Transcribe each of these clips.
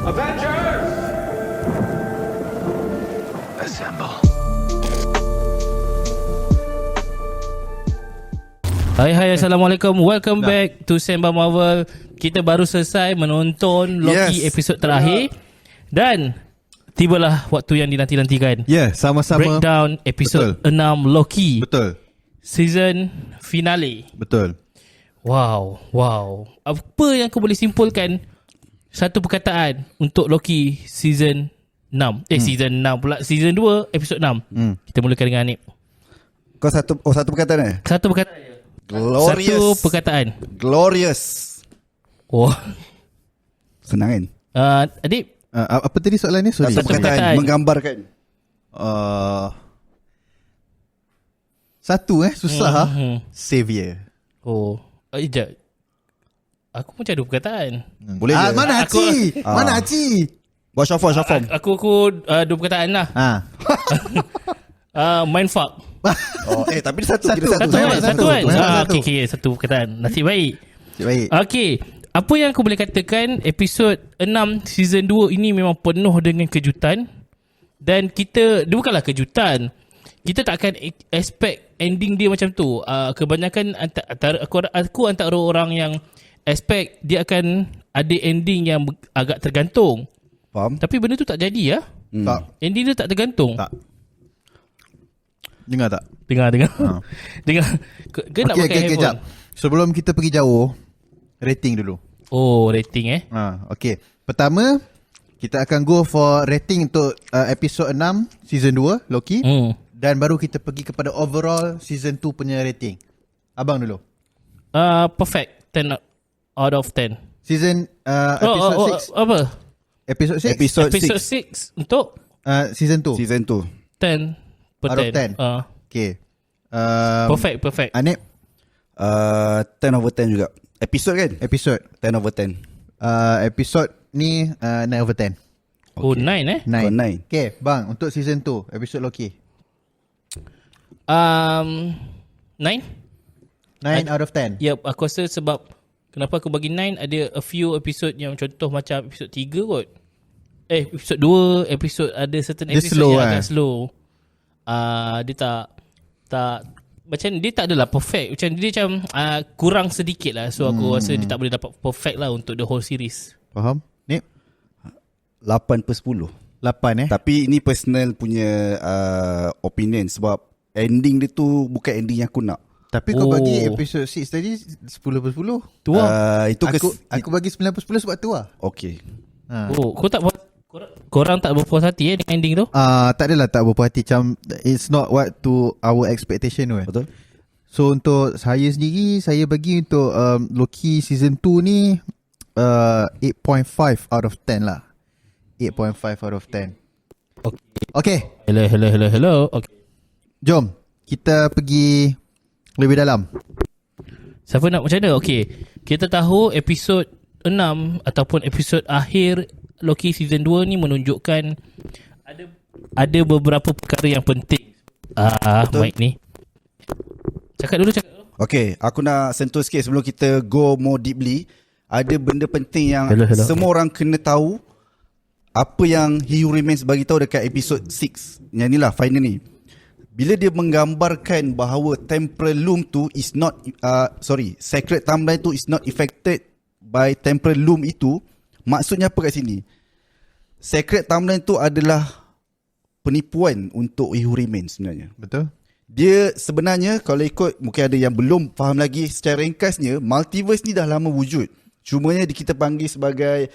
Avengers! Assemble. Hai, Assalamualaikum. Welcome back to Sembang Marvel. Kita baru selesai menonton Loki episod terakhir. Dan tibalah waktu yang dinanti-nantikan. Sama-sama. Breakdown episod 6 Loki. Betul. Season finale. Betul. Wow. Apa yang kau boleh simpulkan satu perkataan untuk Loki season 6? Season 6 pula. Season 2 episod 6. Kita mulakan dengan Anip. Kau satu perkataan Satu perkataan. Glorious. Satu perkataan. Glorious. Oh. Senang kan? Adip. Apa tadi soalan ni? Sorry. Satu perkataan perkataan. menggambarkan. Satu susah. Savior. Oh. Sekejap. Aku macam ada perkataan. Boleh je. Mana Haji? Mana Haji? Buat short form. Aku dua perkataan lah. Mindfuck. Tapi dia satu. Satu kan? Okay, satu perkataan. Nasib baik. Okay. Apa yang aku boleh katakan, episod 6 season 2 ini memang penuh dengan kejutan. Dan dia bukanlah kejutan, kita tak akan expect ending dia macam tu. Kebanyakan aku antara orang yang expect dia akan ada ending yang agak tergantung. Faham? Tapi benda tu tak jadi ya. Tak. Ending dia tak tergantung. Tak. Dengar tak? Dengar. Dengar. Kau nak pakai handphone? Jap. Sebelum kita pergi jauh, rating dulu. Oh, rating Okay. Pertama, kita akan go for rating untuk episod 6 season 2 Loki. Dan baru kita pergi kepada overall season 2 punya rating. Abang dulu. Perfect. 10 out of 10. Season episode 6. Apa? Episode 6. Episode 6 untuk season 2. Season 2. 10 per Out of 10. 10. Okay. Perfect. Anip? 10 over 10 juga. Episode kan? Episode 10 over 10. episode ni 9 over 10. Oh, 9 9. Okay, bang, untuk season 2 episode Loki 9 out of 10. Yep, aku rasa sebab kenapa aku bagi 9, ada a few episode yang contoh macam episode 3 kot. Episode 2, episode ada certain Dia episode slow yang agak slow. Dia tak macam dia tak adalah perfect. Macam dia macam kurang sedikit lah. So aku rasa dia tak boleh dapat perfect lah untuk the whole series. Faham? Ni 8 per 10. 8 Tapi ini personal punya opinion. Sebab ending dia tu bukan ending yang aku nak. Tapi kau bagi episode 6 tadi 10 per 10. Tu lah. Itu aku bagi 9 per 10 sebab tu lah. Okay. Kau tak korang tak berpuas hati dengan ending tu? Tak adalah tak berpuas hati. Macam it's not what to our expectation kan. Betul. So untuk saya sendiri, saya bagi untuk Loki season 2 ni 8.5 out of 10 lah. 8.5 out of 10. Okay. Hello. Okay. Jom kita pergi lebih dalam. Siapa nak macam mana? Okay. Kita tahu episod 6 ataupun episod akhir Loki season 2 ni menunjukkan ada beberapa perkara yang penting. Mike ni. Cakap dulu. Okay, aku nak sentuh sikit sebelum kita go more deeply. Ada benda penting yang semua orang kena tahu. Apa yang He Who Remains bagi tahu dekat episod 6. Yang inilah final ni. Bila dia menggambarkan bahawa temporal loom tu is not sacred timeline tu is not affected by temporal loom itu. Maksudnya apa kat sini? Sacred timeline tu adalah penipuan untuk He Who Remains sebenarnya. Betul. Dia sebenarnya kalau ikut, mungkin ada yang belum faham lagi secara ringkasnya, multiverse ni dah lama wujud. Cumanya kita panggil sebagai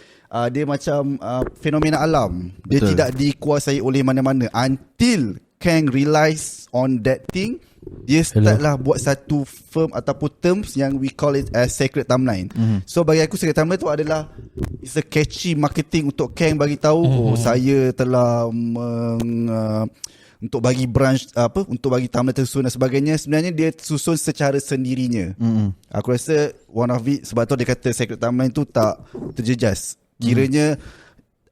dia macam fenomena alam. Dia Betul. tidak dikuasai oleh mana-mana until Kang realize on that thing. Dia startlah buat satu firm ataupun terms yang we call it as sacred timeline. So bagi aku sacred timeline tu adalah it's a catchy marketing untuk Kang bagi tahu saya telah untuk bagi branch untuk bagi timeline tersusun dan sebagainya. Sebenarnya dia susun secara sendirinya. Aku rasa one of it, sebab tu dia kata sacred timeline tu tak terjejas. Kiranya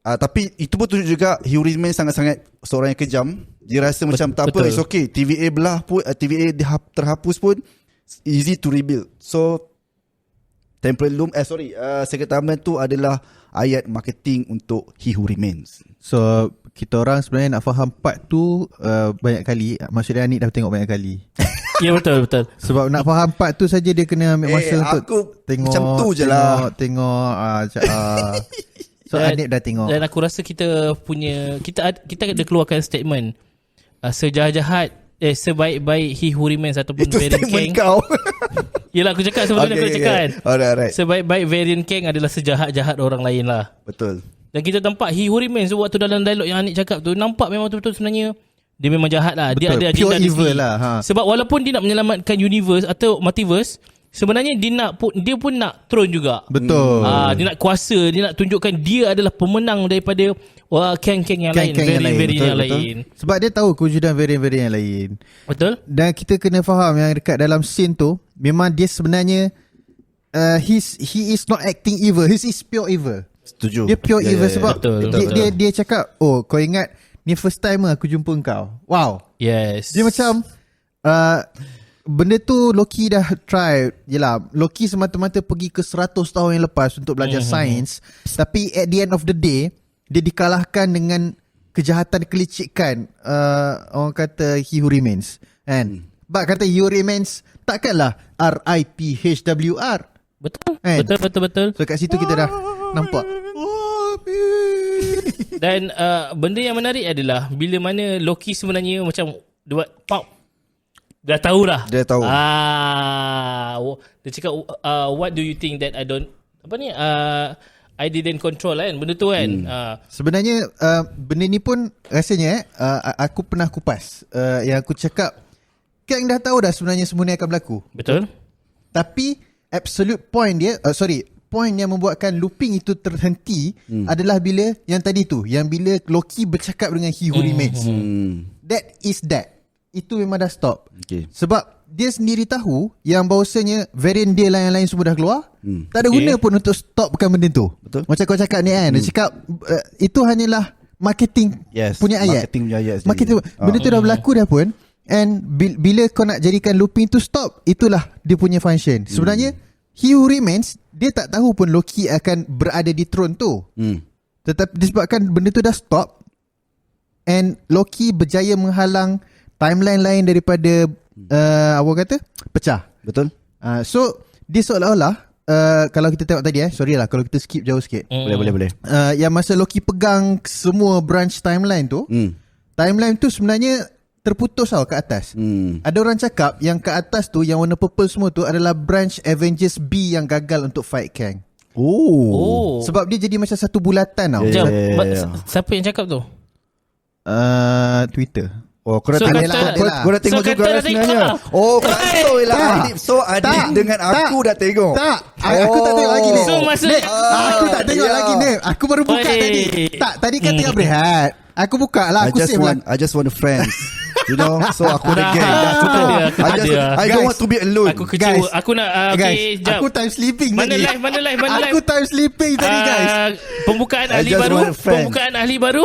tapi itu pun tunjuk juga He Who Remains sangat-sangat seorang yang kejam. Dia rasa macam tak apa, it's okay, TVA belah pun, TVA terhapus pun easy to rebuild. So Temporal Loom Secret Timeline tu adalah ayat marketing untuk He Who Remains. So kita orang sebenarnya nak faham part tu banyak kali. Maksudnya Anik dah tengok banyak kali. Ya betul. Sebab nak faham part tu saja dia kena ambil masa untuk aku tengok macam tu je lah. Tengok so Anik dah tengok. Dan aku rasa kita ada keluarkan statement sejahat-jahat sebaik-baik He Who Remains ataupun Itu Variant statement King. kau. Yelah aku cakap sebelum aku cakap kan. Alright. Sebaik-baik Variant King adalah sejahat-jahat orang lain lah. Betul. Dan kita nampak He Who Remains waktu dalam dialog yang Anik cakap tu, nampak memang betul-betul sebenarnya dia memang jahat lah. Betul. Dia ada Pure agenda di evil sini. lah, Sebab walaupun dia nak menyelamatkan universe atau multiverse, sebenarnya dia pun nak throne juga. Betul. Dia nak kuasa, dia nak tunjukkan dia adalah pemenang daripada Kang-Kang yang lain, variant yang lain. Sebab dia tahu kewujudan variant-variant yang lain. Betul? Dan kita kena faham yang dekat dalam scene tu, memang dia sebenarnya he is not acting evil, he is pure evil. Setuju. Dia pure evil sebab betul. dia cakap, "Oh, kau ingat ni first time aku jumpa kau." Wow. Yes. Dia macam benda tu Loki dah try. Yelah, Loki semata-mata pergi ke 100 tahun yang lepas untuk belajar sains, tapi at the end of the day dia dikalahkan dengan kejahatan kelicikan orang kata He Who Remains. Kan? Bak kata He Who Remains takkanlah RIPHWR. Betul. Kan? Betul. So kat situ kita dah nampak. Dan benda yang menarik adalah bila mana Loki sebenarnya macam buat pop. Dah tahu dah. Dia tahu. Dia cakap what do you think that I don't I didn't control kan. Benda tu kan. Sebenarnya benda ni pun rasanya aku pernah kupas yang aku cakap Kang dah tahu dah sebenarnya semua ni akan berlaku. Betul. Tapi absolute point dia point yang membuatkan looping itu terhenti adalah bila yang tadi tu, yang bila Loki bercakap dengan He Who Remains. That is that. Itu memang dah stop. Okay. Sebab dia sendiri tahu yang bahawasanya variant dia lah yang lain semua dah keluar. Tak ada guna pun untuk stopkan benda tu. Betul. Macam kau cakap ni kan, dia cakap itu hanyalah marketing punya ayat. Marketing punya ayat. Benda tu dah berlaku dah pun. And bila kau nak jadikan looping tu stop, itulah dia punya function. Sebenarnya He Who Remains, dia tak tahu pun Loki akan berada di throne tu. Tetapi disebabkan benda tu dah stop, and Loki berjaya menghalang timeline lain daripada apa kata pecah. Betul. So dia seolah-olah kalau kita tengok tadi sorry lah kalau kita skip jauh sikit. Boleh. Yang masa Loki pegang semua branch timeline tu, timeline tu sebenarnya terputus tau kat atas. Ada orang cakap yang kat atas tu, yang warna purple semua tu adalah branch Avengers B yang gagal untuk fight Kang. Sebab dia jadi macam satu bulatan tau. Siapa yang cakap tu? Twitter. Kau dah tengok juga dah sebenarnya. So Adib dengan aku dah tengok. Tak, aku tak tengok lagi ni. So masa aku tak tengok lagi ni. Aku baru buka tadi. Tadi kan tengah berehat. Aku buka lah. Aku save lah. I just want a friend. You know, so aku ada gang. I don't want to be alone. Aku kecewa. Guys, Aku nak guys, aku time sleeping Mana tadi. live Aku time sleeping tadi guys. Pembukaan I ahli just baru. want a friend. Pembukaan ahli baru.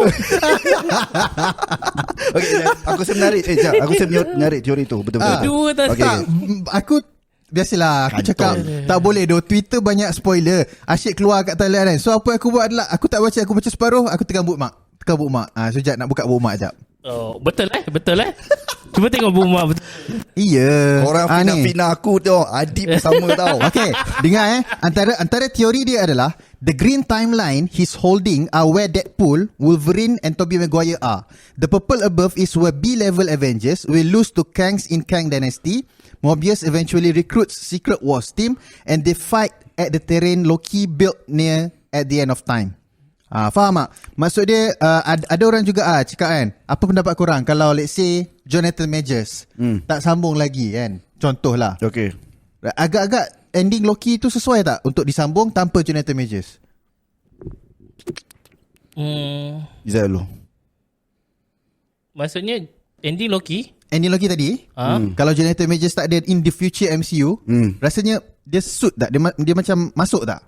Okay, aku saya menarik. Aku saya menarik teori tu. Betul-betul. Dua tak. Aku biasalah aku cakap tak boleh doh. Twitter banyak spoiler. Asyik keluar kat Thailand kan. So apa aku buat adalah aku tak baca, aku baca separuh, aku tekan bookmark. Sekejap nak buka bookmark sekejap. Betul. Cuba tengok bookmark betul. Iya. Orang fitnah aku tu Adib sama tau. Okay, dengar antara teori dia adalah the green timeline he's holding are where Deadpool, Wolverine and Tobey Maguire are. The purple above is where B-level Avengers will lose to Kangs in Kang Dynasty. Mobius eventually recruits Secret Wars team and they fight at the terrain Loki built near at the end of time. Faham tak? Maksud dia ada orang juga cakap kan, apa pendapat korang kalau let's say Jonathan Majors tak sambung lagi kan, contohlah. Okay. Agak-agak ending Loki tu sesuai tak untuk disambung tanpa Jonathan Majors? Izzat dulu. Maksudnya ending Loki tadi kalau Jonathan Majors tak ada in the future MCU, rasanya dia suit tak? Dia macam masuk tak?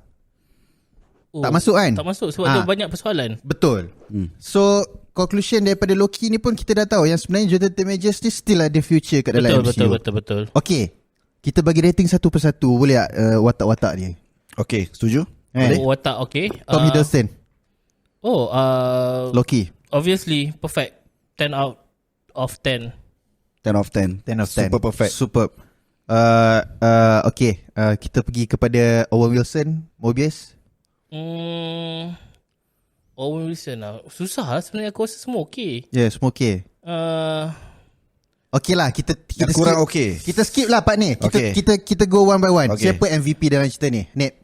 Tak masuk kan? Tak masuk sebab dia banyak persoalan. Betul. So conclusion daripada Loki ni pun kita dah tahu yang sebenarnya Jonathan Majors ni still ada future kat dalam MCU. Betul. Okay, kita bagi rating satu persatu boleh tak watak-watak dia? Okay, setuju? Watak okay. Tom Hiddleston. Loki. Obviously perfect. 10 out of 10. 10 of 10. 10 of 10. Super perfect. Superb. Okay, kita pergi kepada Owen Wilson, Mobius. Owen Wilson lah. Susah lah sebenarnya, aku rasa semua okay. Semua okay. Okay lah, kita Yang kurang skip. okay. Kita skip lah part ni. Okay. Kita go one by one. Okay. Siapa MVP dalam cerita ni? Nate.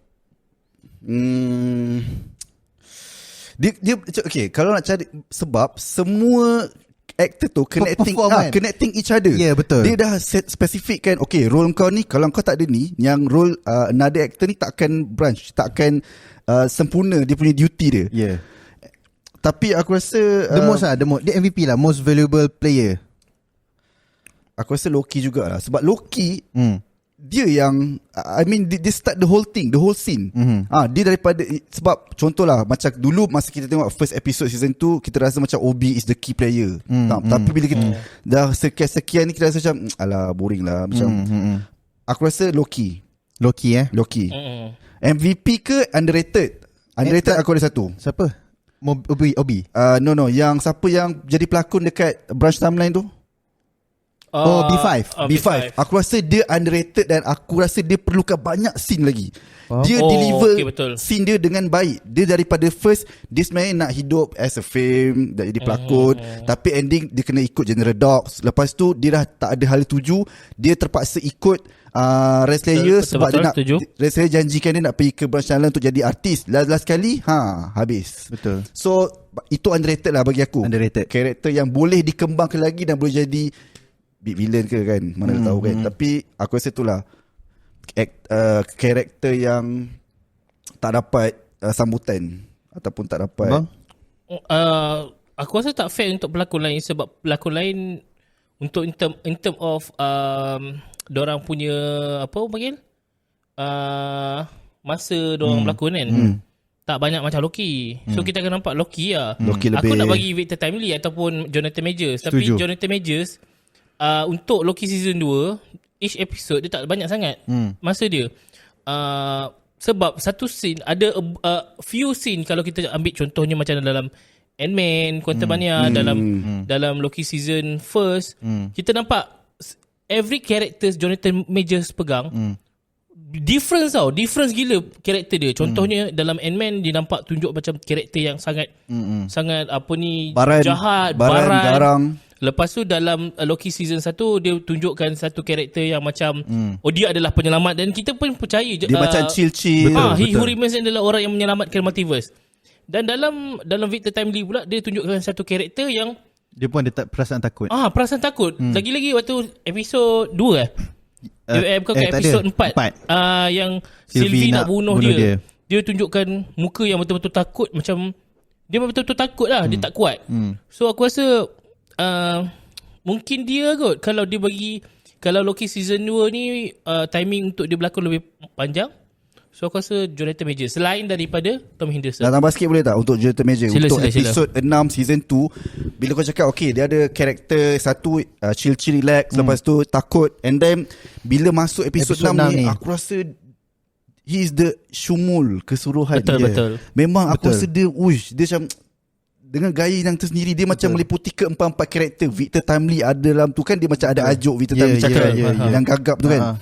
Dia okay, kalau nak cari sebab semua actor tu connecting each other. Ya, betul. Dia dah set specific kan. Okay, role kau ni, kalau kau tak ada ni, yang role another actor ni takkan branch, takkan sempurna dia punya duty dia. Yeah. Tapi aku rasa dia MVP lah, most valuable player. Aku rasa Loki jugalah. Sebab Loki dia yang dia start the whole scene. Dia daripada, sebab contohlah macam dulu masa kita tengok first episode season 2, kita rasa macam Obi is the key player. Tapi bila kita dah sekian ni, kita rasa macam alah boring lah macam. Aku rasa Loki. MVP ke underrated? Underrated aku ada satu. Siapa? Obi. No, yang siapa yang jadi pelakon dekat branch timeline tu? B5. B5. Aku rasa dia underrated dan aku rasa dia perlukan banyak scene lagi. Dia deliver scene dia dengan baik. Dia daripada first, dia sebenarnya nak hidup as a fame, dah jadi pelakon, tapi ending dia kena ikut General Dogs. Lepas tu dia dah tak ada hal tuju, dia terpaksa ikut Renslayer sebab dia nak Renslayer janjikan dia nak pergi ke branch channel untuk jadi artis. Last kali habis. Betul. So itu underrated lah bagi aku. Underrated. Karakter yang boleh dikembangkan lagi dan boleh jadi big villain ke kan, mana tahu kan. Tapi aku rasa itulah karakter yang tak dapat sambutan ataupun tak dapat. Aku rasa tak fair untuk pelakon lain, sebab pelakon lain untuk in term of dorang punya apa panggil masa dorang berlakon kan, tak banyak macam Loki. So kita akan nampak Loki lah. Loki aku lebih, nak bagi Victor Timely ataupun Jonathan Majors. Tapi Jonathan Majors untuk Loki season 2, each episode dia tak banyak sangat masa dia. Sebab satu scene, ada few scene, kalau kita ambil contohnya macam dalam Ant-Man, Quantumania, dalam Loki season first, kita nampak every character Jonathan Majors pegang difference gila karakter dia. Contohnya dalam Ant-Man, dia nampak tunjuk macam karakter yang sangat jahat, garang. Lepas tu dalam Loki season 1, dia tunjukkan satu karakter yang macam dia adalah penyelamat, dan kita pun percaya dia macam chill. He who remains adalah orang yang menyelamatkan multiverse. Dan dalam Victor Timely pula, dia tunjukkan satu karakter yang dia pun ada perasaan takut. Perasaan takut. Lagi-lagi waktu episod 2 bukan episod 4 yang Sylvie nak bunuh dia. Dia tunjukkan muka yang betul-betul takut, macam dia betul-betul takut lah. Dia tak kuat. So aku rasa mungkin dia kot, kalau Loki season 2 ni timing untuk dia berlakon lebih panjang. So aku rasa Jonathan Majors selain daripada Tom Hiddleston. Nak tambah sikit boleh tak untuk Jonathan Majors? Untuk episod 6 season 2, bila kau cakap okay, dia ada karakter satu chill relax, lepas tu takut, and then bila masuk episod 6 ni, aku rasa he is the syumul keseluruhan dia. Betul. Memang aku rasa dia macam dengan gaya yang tersendiri, dia macam meliputi keempat-empat karakter. Victor Timely ada dalam tu kan, dia macam ada ajuk Victor Timely cakap yang gagap tu kan.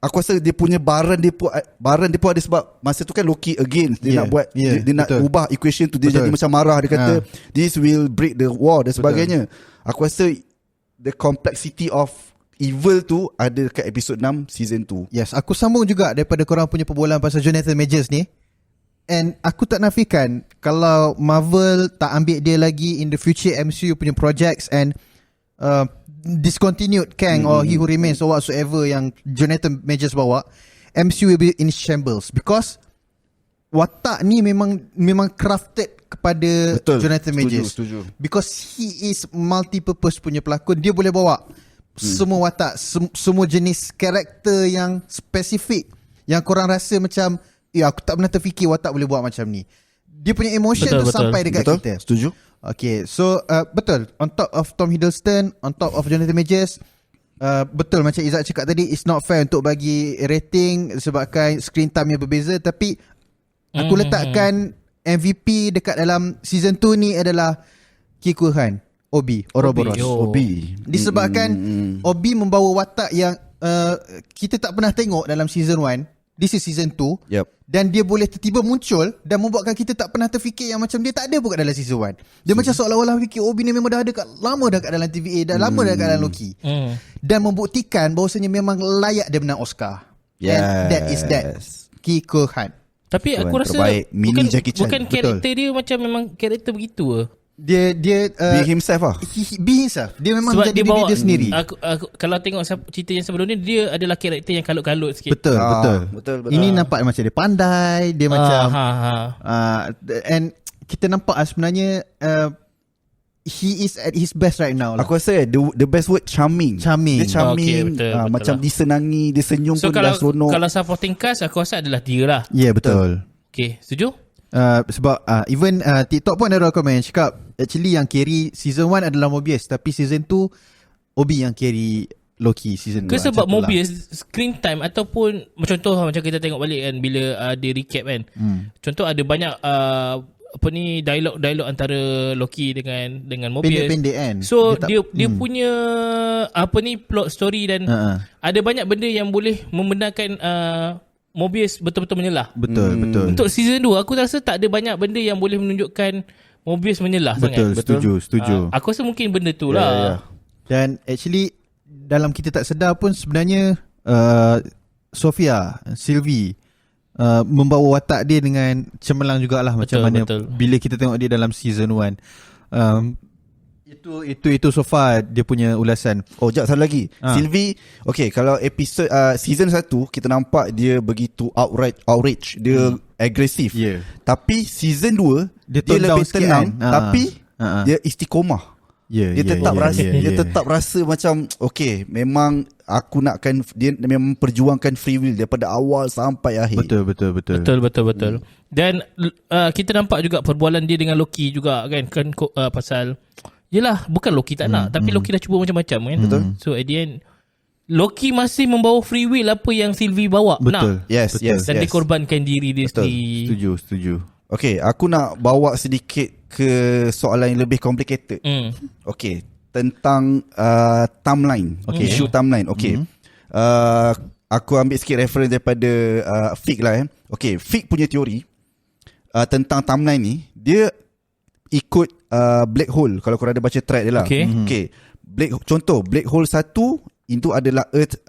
Aku rasa dia punya baran dia pun ada, sebab masa tu kan Loki again dia nak buat dia nak ubah equation tu, dia jadi macam marah, dia kata this will break the war dan sebagainya. Aku rasa the complexity of evil tu ada dekat episod 6 season 2. Yes, aku sambung juga daripada korang punya perbualan pasal Jonathan Majors ni. And aku tak nafikan kalau Marvel tak ambil dia lagi in the future MCU punya projects and discontinued Kang or He Who Remains or whatsoever yang Jonathan Majors bawa, MCU will be in shambles, because watak ni memang crafted kepada Jonathan Majors. Setuju. Because he is multi-purpose punya pelakon. Dia boleh bawa semua watak, semua jenis karakter yang spesifik yang korang rasa macam aku tak pernah terfikir watak boleh buat macam ni. Dia punya emotion tu sampai dekat kita. Setuju. Okay, so betul. On top of Tom Hiddleston, on top of Jonathan Majors, betul macam Izzat cakap tadi, it's not fair untuk bagi rating sebabkan screen time yang berbeza. Tapi aku letakkan MVP dekat dalam season 2 ni adalah Kikuhan, Obi, Ouroboros. Obi. Disebabkan Obi membawa watak yang kita tak pernah tengok dalam season 1. This is season 2. Yep. Dan dia boleh tiba-tiba muncul dan membuatkan kita tak pernah terfikir yang macam dia tak ada pun kat dalam season 1. Dia macam seolah-olah fikir Obi ni memang dah ada lama dah kat dalam TVA, dah lama dah kat dalam Loki. Dan membuktikan bahawasanya memang layak dia menang Oscar. Yes. And that is that. Kikuhan. Tapi aku rasa terbaik, mini Jackie Chan. bukan karakter dia macam memang karakter begitu ke? Dia Be himself lah. be himself. Dia memang Sebab jadi dia diri bawa dia sendiri. aku kalau tengok cerita yang sebelum ni, dia adalah karakter yang kalut-kalut sikit. Betul. Betul. Ini nampak macam dia pandai, dia macam and kita nampak sebenarnya he is at his best right now lah. Aku rasa the best word charming. Dia charming. Okay, betul Macam lah. disenangi, dia senyum So pun dah seronok. kalau supporting cast, aku rasa adalah dia lah. Ya, yeah, betul. Okay, setuju? Sebab even TikTok pun ada komen cakap actually yang carry season 1 adalah Mobius, tapi season 2 Obi yang carry Loki season 2. Ke sebab Mobius screen time ataupun contoh macam kita tengok balik kan bila dia recap kan. Contoh ada banyak dialog antara Loki dengan Mobius. Pendek-pendek kan. So dia punya plot story dan ada banyak benda yang boleh membenarkan Mobius betul-betul menyelah. Betul. Untuk season 2 aku rasa tak ada banyak benda yang boleh menunjukkan Mobius menyelah sangat. Setuju. Aku rasa mungkin benda tu lah. Dan actually dalam kita tak sedar pun sebenarnya Sylvie membawa watak dia dengan cemerlang jugalah macam mana bila kita tengok dia dalam season 1. Itu so far dia punya ulasan. Sekejap, satu lagi. Sylvie, okay, kalau episod season 1 kita nampak dia begitu outrage, dia agresif. Tapi season 2 dia lebih tenang tapi dia istiqomah. Dia tetap rasa macam okay, memang aku nakkan dia memang perjuangkan free will daripada awal sampai akhir. Betul. Dan kita nampak juga perbualan dia dengan Loki juga kan pasal yelah, bukan Loki tak nak, tapi Loki dah cuba macam-macam kan. Betul. So at the end Loki masih membawa free will apa yang Sylvie bawa. Betul. Nak. Yes. Dan dia korbankan diri dia sendiri. Setuju. Okay, aku nak bawa sedikit ke soalan yang lebih complicated. Okay, tentang timeline. Isu timeline. Okay. Aku ambil sikit reference daripada Fig lah. Okay, Fig punya teori tentang timeline ni, dia ikut black hole. Kalau korang ada baca thread dia lah. Okay. Contoh black hole 1 itu adalah Earth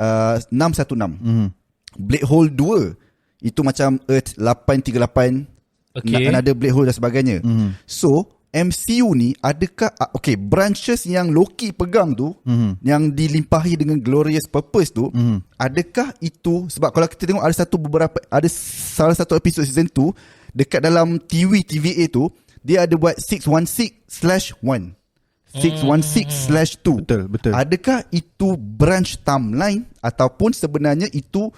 616. Black hole 2 itu macam Earth 838. Another black hole dan sebagainya. So MCU ni adakah branches yang Loki pegang tu, yang dilimpahi dengan glorious purpose tu, adakah itu, sebab kalau kita tengok ada salah satu episod season 2 dekat dalam TVA tu, dia ada buat 616/1, 616/2. Betul. Adakah itu branch timeline ataupun sebenarnya itu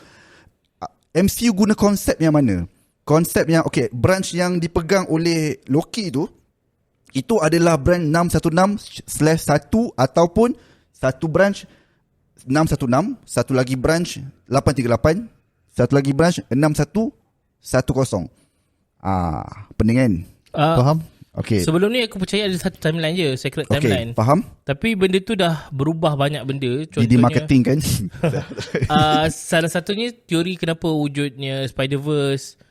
MCU guna konsep yang mana? Konsep yang branch yang dipegang oleh Loki tu, itu adalah branch 616/1 ataupun satu branch 616, satu lagi branch 838, satu lagi branch 6110. Pening kan? Faham? Okay. Sebelum ni aku percaya ada satu timeline je, secret timeline. Faham? Tapi benda tu dah berubah banyak benda. Contohnya Jadi marketing kan? salah satunya teori kenapa wujudnya Spider-Verse.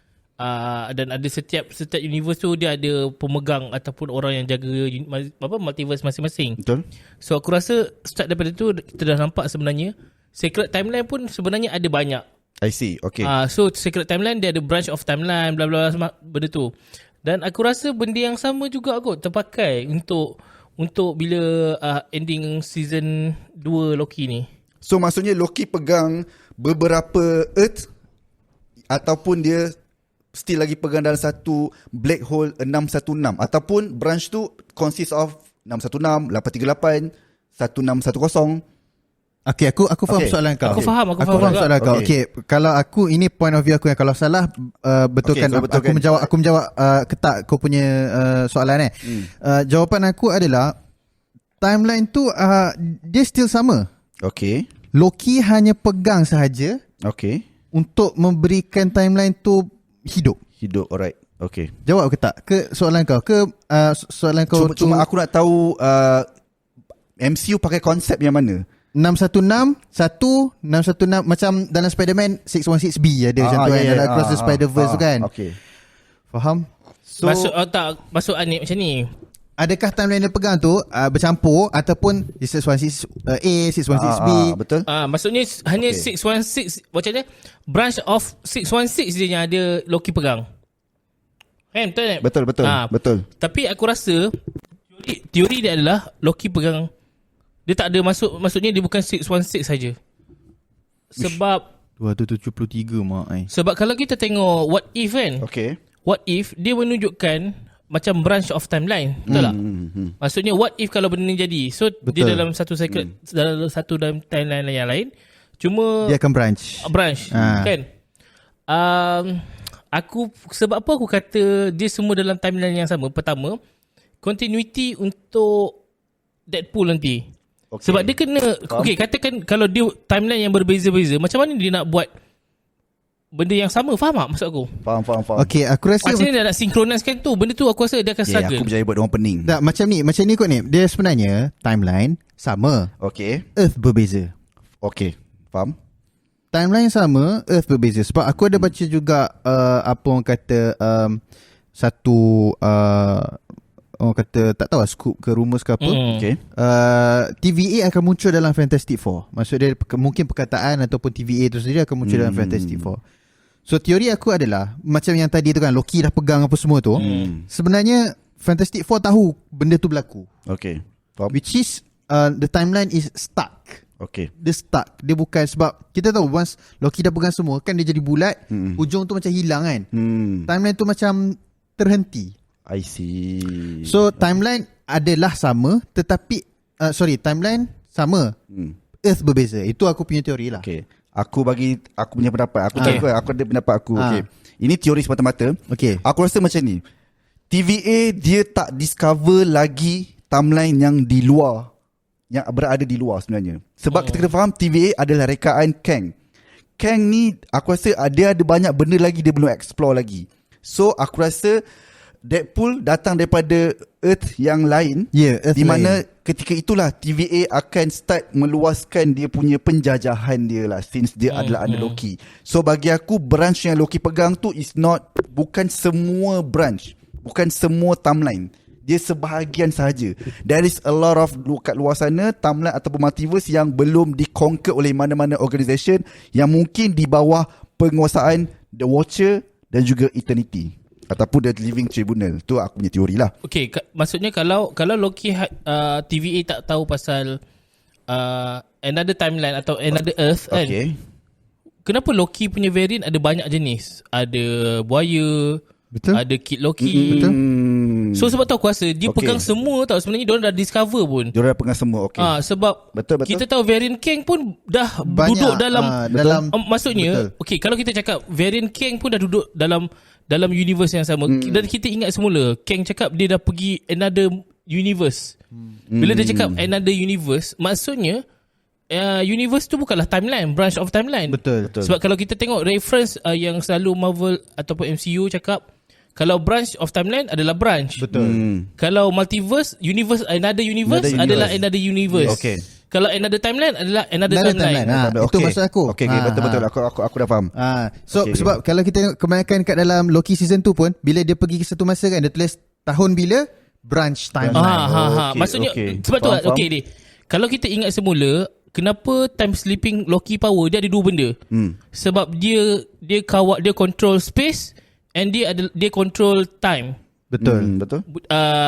Dan ada setiap universe tu dia ada pemegang ataupun orang yang jaga multiverse masing-masing. Betul. So aku rasa start daripada tu kita dah nampak sebenarnya secret timeline pun sebenarnya ada banyak. I see. Okay. So secret timeline dia ada branch of timeline bla bla bla benda tu. Dan aku rasa benda yang sama juga kot terpakai untuk bila ending season 2 Loki ni. So maksudnya Loki pegang beberapa Earth ataupun dia still lagi pegang dalam satu black hole 616 ataupun branch tu consist of 616, 838, 1610. Okay, aku faham soalan kau. Aku faham soalan kau. Okay, kalau aku, ini point of view aku yang kalau salah betulkan. Aku menjawab ketak kau punya soalan Jawapan aku adalah timeline tu dia still sama. Okay. Loki hanya pegang sahaja Okay. untuk memberikan timeline tu hidup. Alright. Okay. Jawab ke tak? Ke soalan kau? Ke soalan kau Cuma aku nak tahu MCU pakai konsep yang mana? 616 macam dalam Spider-Man 616B ada macam tu kan, dalam Across the Spider-Verse tu kan. Okay. Faham? So, masuk Anik macam ni. Adakah timeline dia pegang tu bercampur ataupun 616A, 616B? Betul. Maksudnya hanya 616 macam ni, branch of 616 je yang ada Loki pegang. Kan, betul tak? Betul. Tapi aku rasa teori dia adalah Loki pegang, dia tak ada maksudnya dia bukan 616 saja. Sebab 273 mak ai. Sebab kalau kita tengok What If kan, Okay. What If dia menunjukkan macam branch of timeline, betul tak? Maksudnya what if kalau benda ni jadi, so betul. Dia dalam satu dalam timeline yang lain, cuma dia akan branch kan. Aku sebab apa aku kata dia semua dalam timeline yang sama. Pertama, continuity untuk Deadpool nanti. Sebab dia kena katakan kalau dia timeline yang berbeza-beza, macam mana dia nak buat benda yang sama? Faham tak maksud aku? Faham. Okay, aku rasa macam ni dia nak synchronizekan tu. Benda tu aku rasa dia akan struggle. Aku berjaya buat orang pening. tak, macam ni kot ni. Dia sebenarnya timeline sama, Okay. Earth berbeza. Okay. Faham. Timeline sama, Earth berbeza. Sebab aku ada baca juga apa orang kata satu orang kata tak tahu scoop ke rumours ke apa. Okay. TVA akan muncul dalam Fantastic Four. Maksud dia mungkin perkataan ataupun TVA tu sendiri akan muncul dalam Fantastic Four. So teori aku adalah macam yang tadi tu kan, Loki dah pegang apa semua tu. Sebenarnya Fantastic Four tahu benda tu berlaku. Okay. Faham. Which is the timeline is stuck. Okay. Dia stuck. Dia bukan sebab kita tahu once Loki dah pegang semua kan, dia jadi bulat, ujung tu macam hilang kan. Timeline tu macam terhenti. I see. So timeline adalah sama, tetapi timeline sama, Earth berbeza. Itu aku punya teori lah. Okay. Aku punya pendapat. Aku ada pendapat aku. Okay. Ini teori semata-mata. Okay. Aku rasa macam ni. TVA dia tak discover lagi timeline yang di luar, yang berada di luar sebenarnya. Sebab kita kena faham TVA adalah rekaan Kang. Kang ni aku rasa dia ada banyak benda lagi dia belum explore lagi. So aku rasa Deadpool datang daripada Earth yang lain, Earth di mana lain. ketika itulah TVA akan start meluaskan dia punya penjajahan dia lah, since dia adalah under Loki. So bagi aku branch yang Loki pegang tu bukan semua branch, bukan semua timeline. Dia sebahagian sahaja. There is a lot of kat luar sana timeline ataupun multiverse yang belum di-conquer oleh mana-mana organisation yang mungkin di bawah penguasaan The Watcher dan juga Eternity ataupun The Living Tribunal. Tu aku punya teori lah. Okay, maksudnya kalau Loki TVA tak tahu pasal another timeline atau another Earth kan, kenapa Loki punya variant ada banyak jenis? Ada buaya, betul? Ada Kid Loki, betul? So sebab tu aku rasa dia pegang semua tau. Sebenarnya diorang dah discover pun. Diorang dah pegang semua. Sebab betul. kita tahu variant Kang pun dah banyak, duduk dalam maksudnya betul. okay, kalau kita cakap variant Kang pun dah duduk dalam universe yang sama. Dan kita ingat semula Kang cakap dia dah pergi another universe. Bila dia cakap another universe, maksudnya universe tu bukanlah timeline, branch of timeline. Betul. Sebab kalau kita tengok reference yang selalu Marvel ataupun MCU cakap, kalau branch of timeline adalah branch. Betul. Kalau multiverse, another universe adalah another universe. Okay. Kalau another timeline adalah another timeline. Itu maksud aku. Okay, betul. Aku dah faham. Sebab kalau kita kebanyakan kat dalam Loki season 2 pun, bila dia pergi ke satu masa kan, dia tulis tahun bila, branch timeline. Maksudnya sebab tu okey ni. Kalau kita ingat semula, kenapa time sleeping Loki power dia ada dua benda? Sebab dia control space and dia control time. Betul.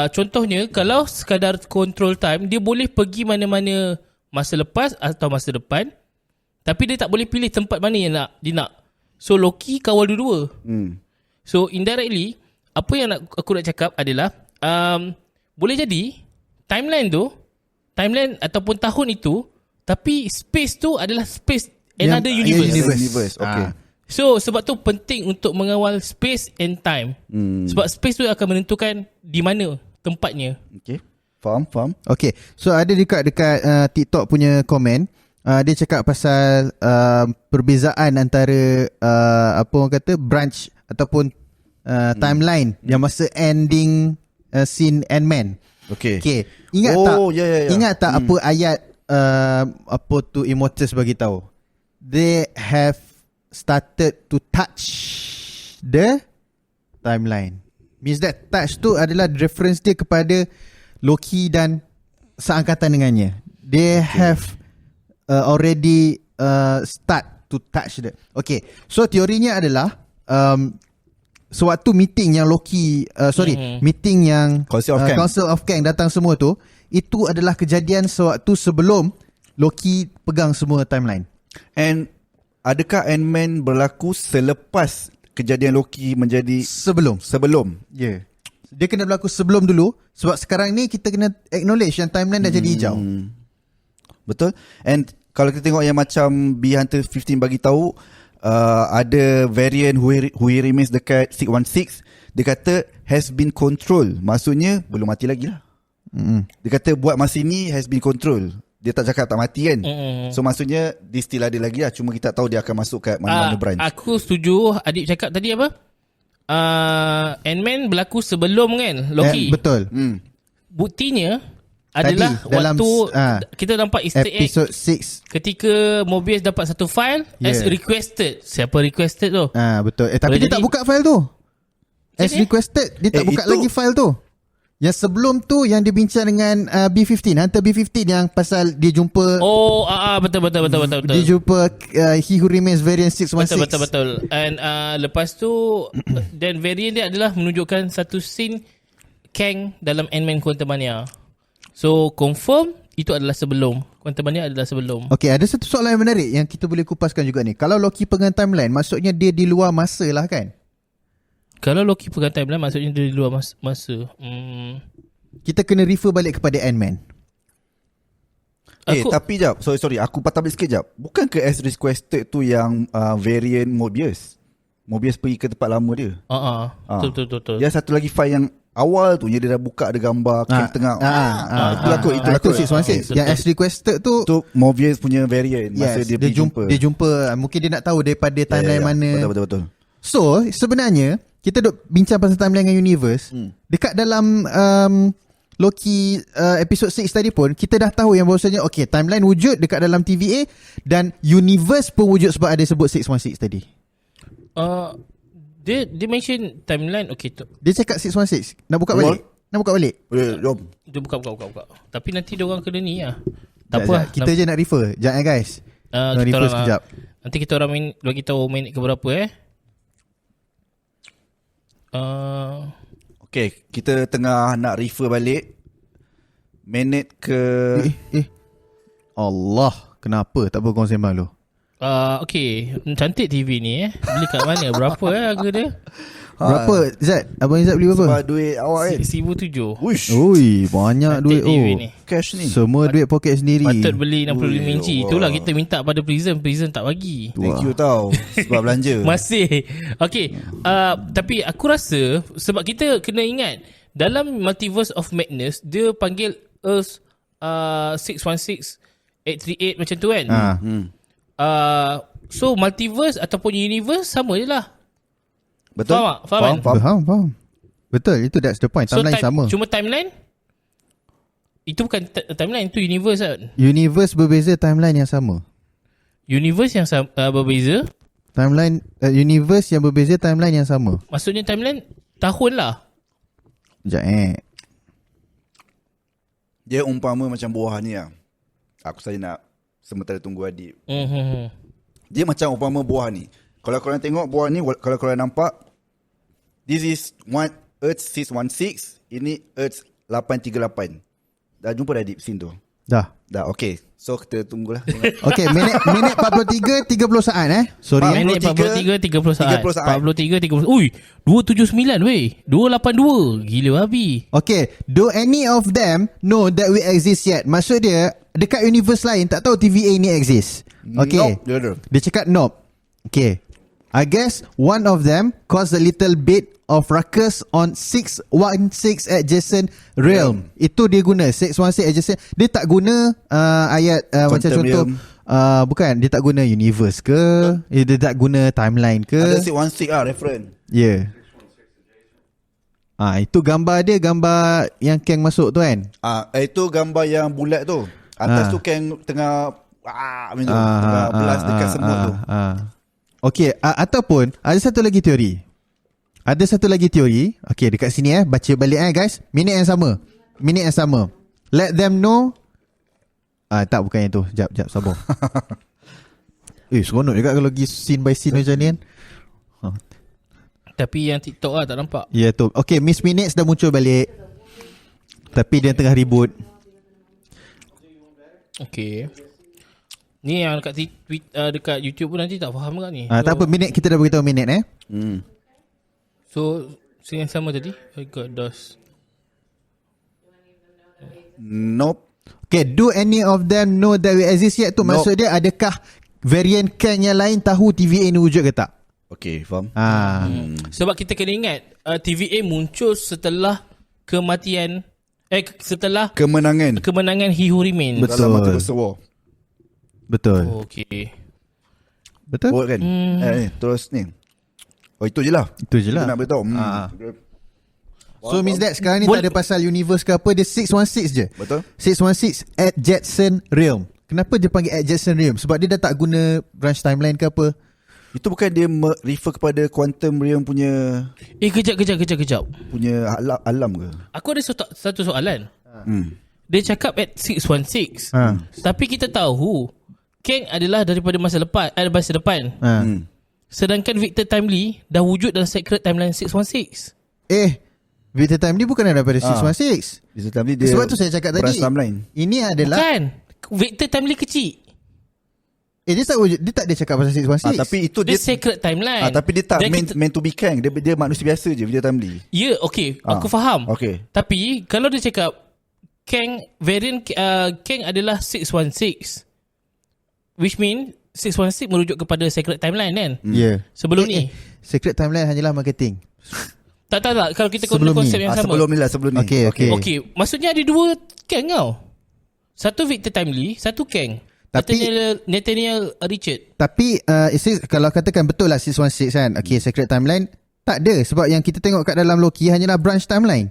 Contohnya kalau sekadar control time, dia boleh pergi mana-mana masa lepas atau masa depan, tapi dia tak boleh pilih tempat mana yang dia nak. So Loki kawal dua-dua. So indirectly, apa yang aku nak cakap adalah boleh jadi timeline ataupun tahun itu, tapi space tu adalah space another universe. Okay. So sebab tu penting untuk mengawal space and time. Sebab space tu akan menentukan di mana tempatnya. Okay. Faham. Okay. So ada dekat TikTok punya komen, Dia cakap pasal perbezaan antara apa orang kata branch ataupun timeline yang masa ending scene Ant-Man. Okay. Ingat tak? Yeah. Ingat tak apa ayat apa tu Immortals bagi tahu? They have started to touch the timeline. Means that touch tu adalah reference dia kepada Loki dan seangkatan dengannya. They have already start to touch the. Okay. So teorinya adalah sewaktu meeting yang Loki meeting yang Council of Kang datang semua tu, itu adalah kejadian sewaktu sebelum Loki pegang semua timeline. And adakah Ant-Man berlaku selepas kejadian Loki menjadi sebelum? Yeah. Dia kena berlaku sebelum dulu, sebab sekarang ni kita kena acknowledge yang timeline dah jadi hijau. Betul. And kalau kita tengok yang macam Behind 15 bagi tahu, ada variant who remains dekat 616, dia kata has been controlled. Maksudnya belum mati lagi lah. Dia kata buat masa ni has been controlled. Dia tak cakap tak mati kan. So maksudnya dia still ada lagi lah. Cuma kita tak tahu dia akan masuk kat mana-mana branch. Aku setuju. Adik cakap tadi apa? Ant-Man berlaku sebelum kan Loki. Betul. Buktinya adalah tadi, dalam, waktu kita nampak Easter egg episode 6 ketika Mobius dapat satu file as requested. Siapa requested tu? Betul. Tapi dia tak buka file tu. As requested, dia tak buka lagi file tu. Yang sebelum tu yang dia bincang dengan B15, Hunter B15 yang pasal dia jumpa betul. Dia jumpa He Who Remains variant 616. Betul. And lepas tu dan variant dia adalah menunjukkan satu scene Kang dalam Ant-Man Quantumania. So confirm itu adalah sebelum. Quantumania adalah sebelum. Okay, ada satu soalan yang menarik yang kita boleh kupaskan juga ni. Kalau Loki pegang timeline, maksudnya dia di luar masa lah kan? Kalau Loki pegang timeline, maksudnya dia di luar masa. Kita kena refer balik kepada Ant-Man. Tapi jap, sorry, aku patah balik sikit jap. Bukan ke as requested tu yang variant Mobius pergi ke tempat lama dia? Betul. Dia satu lagi file yang awal tu dia dah buka ada gambar Kang tengah. Itu lakon 616. Yang as requested tu Mobius punya variant. Masa dia jumpa. Dia jumpa, mungkin dia nak tahu daripada timeline mana. Betul. So sebenarnya kita duk bincang pasal timeline dengan universe. Dekat dalam Loki episode 6 tadi pun kita dah tahu yang bahawasanya timeline wujud dekat dalam TVA dan universe pun wujud sebab ada sebut 616 tadi. Dia mention timeline. Dia cakap 616. Nak buka balik? Jom. Dia buka. Tapi nanti dia orang kena ni lah. Tak apa. Kita je nak refer. Jangan guys. Refer sekejap. Nanti kita orang bagi tahu minit ke berapa kita tengah nak refer balik minit ke Allah, kenapa tak berkong sembang lu? Cantik TV ni beli kat mana? Berapa harga dia? Berapa Zat? Abang Zat beli berapa? Sebab duit awak kan $1,700. Ui, banyak duit ni. Cash ni. Semua duit poket sendiri. Patut beli 65 inci. Itulah kita minta pada Prison tak bagi. Thank you tau sebab belanja. Masih. Tapi aku rasa sebab kita kena ingat dalam Multiverse of Madness dia panggil Earth 616 838 macam tu kan. So multiverse ataupun universe sama je lah. Betul? Faham. Betul, itu that's the point. Timeline sama. Cuma timeline itu bukan timeline, itu universe kan. Universe berbeza, timeline yang sama. Universe yang berbeza, timeline universe yang berbeza, timeline yang sama. Maksudnya timeline tahun lah. Sekejap Dia umpama macam buah ni lah. Aku saja nak sementara tunggu adik. Dia macam umpama buah ni. Kalau korang tengok buah ni, kalau korang nampak, this is Earth 616, ini Earth 838. Dah jumpa dah deep scene tu? Dah, okay. So kita tunggulah. Okay, minit 43 30 saat Sorry minit 43 30 saat. 43 30. Ui, 279 weh. 282. Gila babi. Okay, do any of them know that we exist yet? Maksud dia dekat universe lain tak tahu TVA ni exist. Okay. Nope. Dia cakap nope. Okay, I guess one of them caused a little bit of ruckus on 616 adjacent realm. Itu dia guna 616 adjacent. Dia tak guna ayat macam contoh bukan, dia tak guna universe ke, dia tak guna timeline ke. Ada 616 reference. Ya. Itu gambar dia, gambar yang Kang masuk tu kan. Itu gambar yang bulat tu. Atas tu Kang tengah macam tu, tengah blast dekat semut tu. Okey, ataupun ada satu lagi teori. Okey, dekat sini baca balik guys. Minit yang sama. Let them know. Tak, bukan yang tu. Jap sabar. Seronok juga kalau pergi scene by scene macam ni kan. Tapi yang TikTok tak nampak. Ya tu. Okay, Miss Minutes dah muncul balik. Tapi dia tengah reboot. Okay. Ni yang dekat dekat YouTube pun nanti tak faham kan ni. Tak apa, minit kita dah beritahu minit So scene yang sama tadi. I got DOS. Nope. Okay, do any of them know that we exist yet tu? Nope. Maksud dia adakah variant Kang yang lain tahu TVA ni wujud ke tak? Okay, faham. Sebab kita kena ingat TVA muncul setelah kematian setelah kemenangan He Who Remains. Betul. Dalam Multiverse War. Betul. Okay. Betul? Oh kan. Terus ni. Itu je lah. Kita nak beritahu. So means that sekarang ni tak ada pasal universe ke apa, dia 616 je. Betul. 616 at Jetson Realm. Kenapa dia panggil at Jetson Realm? Sebab dia dah tak guna branch timeline ke apa? Itu bukan dia refer kepada Quantum Realm punya Kejap. punya alam ke? Aku ada satu soalan. Dia cakap at 616. Tapi kita tahu Kang adalah daripada masa depan. Sedangkan Victor Timely dah wujud dalam Secret Timeline 616. Victor Timely bukan daripada 616. Victor Timely dia sebab tu saya cakap tadi. Ini adalah Bukan. Victor Timely kecil. dia tak ada cakap pasal 616. Tapi itu Dia Secret Timeline. tapi dia tak meant to be Kang. Dia manusia biasa je, Victor Timely. Ya, okay. Aku faham. Okay. Tapi kalau dia cakap Kang variant Kang adalah 616, which mean 616 merujuk kepada Secret Timeline kan? Ya. Sebelum ni. Secret Timeline hanyalah marketing. Tak. Kalau kita Sebelum guna konsep yang sama. Sebelum ni. Okay. Maksudnya ada dua Kang tau. Satu Victor Timely, satu Kang. Tapi Nathaniel Richard. Tapi kalau katakan betul lah 616 kan. Okay, Secret Timeline tak ada. Sebab yang kita tengok kat dalam Loki hanyalah branch timeline.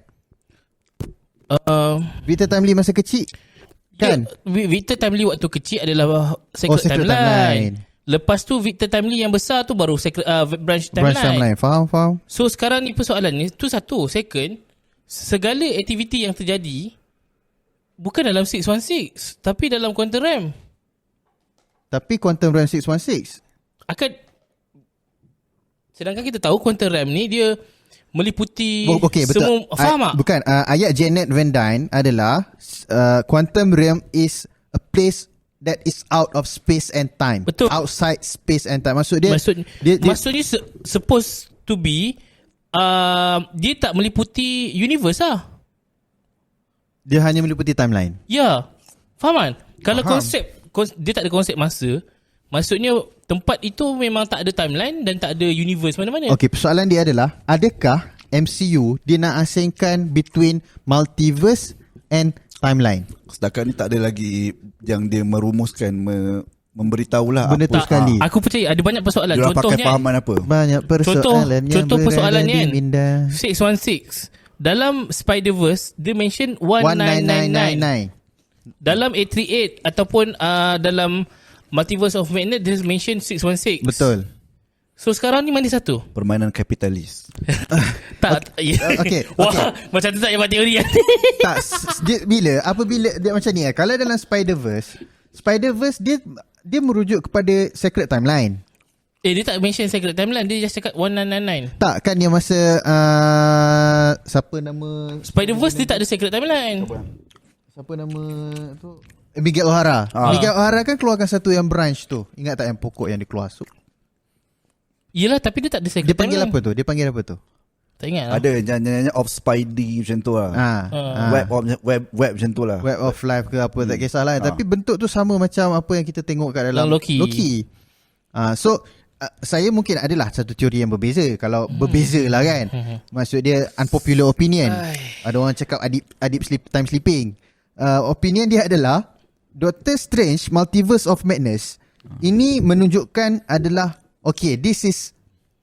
Victor Timely masa kecil kan? Victor Timely waktu kecil adalah Secret Timeline. Lepas tu Victor Timely yang besar tu baru branch timeline. Faham. So sekarang ni persoalan ni tu satu. Second, segala aktiviti yang terjadi bukan dalam 616 tapi dalam Quantum Realm. Tapi Quantum Realm 616 sedangkan kita tahu Quantum Realm ni dia meliputi betul. Semua. Faham tak? Bukan, ayat Janet Van Dyne adalah Quantum Realm is a place that is out of space and time. Betul. Outside space and time. Maksudnya supposed to be dia tak meliputi universe lah. Dia hanya meliputi timeline. Ya. Faham kan? Kalau dia tak ada konsep masa, maksudnya tempat itu memang tak ada timeline dan tak ada universe mana-mana. Okey, persoalan dia adalah adakah MCU dia nak asingkan between multiverse and timeline? Setakat ni tak ada lagi yang dia merumuskan, memberitahulah benda apa tu sekali. Aku percaya ada banyak persoalan. dia Contohnya pakai pahaman apa. Banyak persoalan contoh persoalan ni kan. indah. 616 dalam Spider-Verse dia mention 1999. Dalam A38 ataupun dalam Multiverse of Madness dia mention 616. Betul. So sekarang ni mana satu? Permainan kapitalis. Tak. Okay. Wah, macam tu tak payah buat teori kan. Tak, apabila dia macam ni kalau dalam Spider-Verse dia merujuk kepada Secret Timeline. Dia tak mention Secret Timeline, dia just cakap 1999. Tak, kan dia masa siapa nama Spider-Verse dia tak ada Secret Timeline. Siapa nama tu? Miguel O'Hara. Miguel O'Hara kan keluarkan satu yang branch tu. Ingat tak yang pokok yang dia keluar? Yelah, tapi dia tak ada Secret Dia panggil Timeline. apa tu? Dia panggil apa tu? Tak ingat lah. Ada nyanyi of Spidey macam tu lah. Web macam tu lah. Web of Life ke apa, tak kisahlah. Tapi bentuk tu sama macam apa yang kita tengok kat dalam Loki. So saya mungkin adalah satu teori yang berbeza. Kalau berbeza lah kan. Maksud dia unpopular opinion. Ada orang cakap adib time sleeping. Opinion dia adalah Doctor Strange Multiverse of Madness ini menunjukkan adalah okay, this is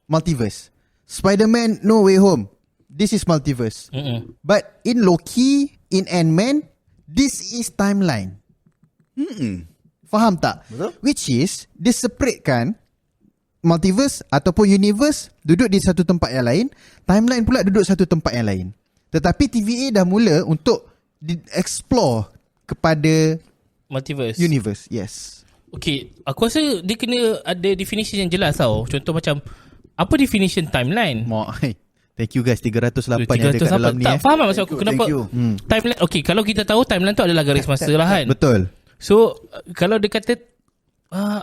multiverse. Spider-Man No Way Home, this is multiverse. But in Loki, in Ant-Man, this is timeline. Faham tak? Betul. Which is dia separatekan multiverse ataupun universe duduk di satu tempat yang lain, timeline pula duduk satu tempat yang lain. Tetapi TVA dah mula untuk explore kepada Multiverse. universe. Yes. Okay, aku rasa dia kena ada definition yang jelas tau. Contoh macam, apa definition timeline? Thank you guys 308 yang ada kat dalam ni. Tak faham tak maksud aku kenapa Thank you. timeline. Okay, kalau kita tahu timeline tu adalah garis masa lah kan. Betul. So kalau dia kata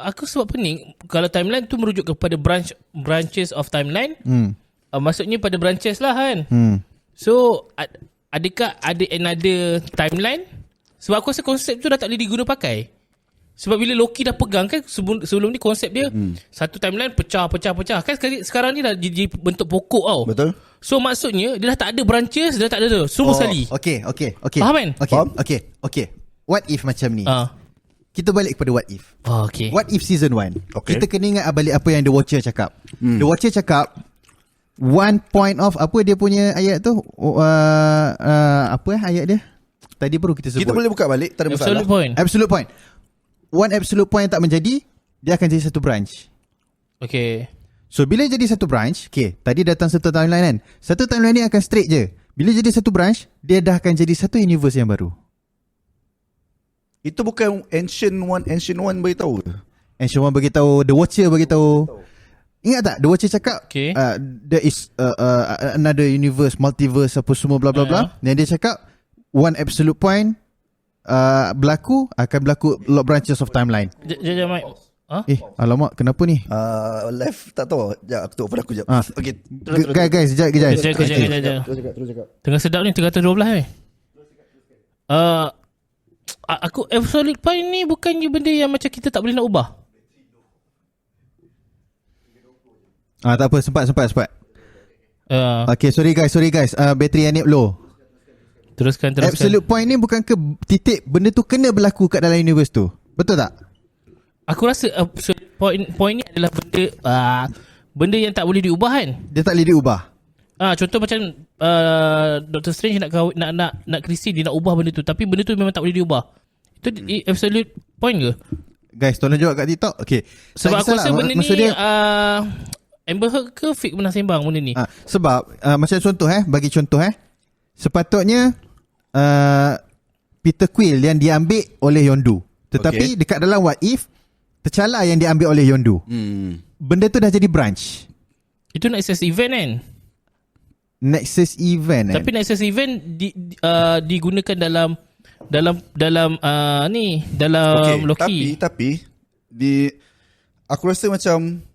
aku sebab pening, kalau timeline tu merujuk kepada branches of timeline, maksudnya pada branches lah kan. So adakah ada another timeline? Sebab aku rasa konsep tu dah tak boleh diguna pakai. Sebab bila Loki dah pegang kan, sebelum ni konsep dia satu timeline pecah. Kan sekarang ni dah jadi bentuk pokok tau. Betul. So maksudnya dia dah tak ada branches, dia dah tak ada tu. Semua sekali. Okay. Faham kan? Okay. What if macam ni? Kita balik kepada what if. Okay. What if season 1? Okay. Kita kena ingat balik apa yang The Watcher cakap. The Watcher cakap one point of apa dia punya ayat tu? Apa ayat dia? Tadi baru kita sebut. Kita boleh buka balik, tak ada masalah. Absolute point. One absolute point tak menjadi, dia akan jadi satu branch. Okay. So bila jadi satu branch, okay, tadi datang satu timeline kan. Satu timeline ni akan straight je. Bila jadi satu branch, dia dah akan jadi satu universe yang baru. Itu bukan Ancient One beritahu ke? Ancient One beritahu, The Watcher beritahu. Ingat tak The Watcher cakap Okay. there is another universe, multiverse apa semua bla bla bla. Dan dia cakap one absolute point akan berlaku lot branches of timeline. Jangan Mike. Alamak, kenapa ni? Live tak tahu. Sekejap, aku tengok pada aku sekejap. Okay. Guys, sekejap. Terus cakap. Tengah sedap ni 312 ni. Aku absolute point ni bukannya benda yang macam kita tak boleh nak ubah. Tak apa, sempat. Okay, sorry guys. Bateri yang ni low. Teruskan. Absolute point ni bukan ke titik benda tu kena berlaku kat dalam universe tu. Betul tak? Aku rasa absolute point ni adalah benda yang tak boleh diubah kan. Dia tak boleh diubah. Contoh macam Doctor Strange nak Christine, dia nak ubah benda tu, tapi benda tu memang tak boleh diubah. Itu absolute point ke? Guys, tolong jawab kat TikTok. Okay. Sebab aku rasa benda ni Amber Heard ke Fake pernah sembang benda ni. Sebab macam contoh bagi contoh sepatutnya Peter Quill yang diambil oleh Yondu. Tetapi dekat dalam What If, T'Challa yang diambil oleh Yondu. Benda tu dah jadi branch. Itu Nexus event kan? Nexus event Tapi Nexus event digunakan dalam Loki. Tapi aku rasa macam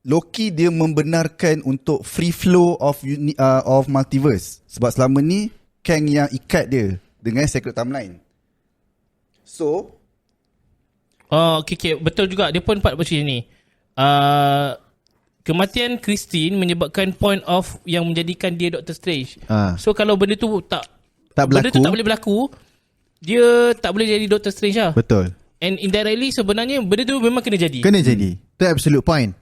Loki dia membenarkan untuk free flow of multiverse. Sebab selama ni Kang yang ikat dia dengan Secret Timeline. So okay, betul juga. Dia pun part macam ni. Kematian Christine menyebabkan point of yang menjadikan dia Doctor Strange. So kalau benda tu tak berlaku, benda tu tak boleh berlaku, dia tak boleh jadi Doctor Strange lah. Betul. And indirectly sebenarnya benda tu memang kena jadi. Itu absolute point.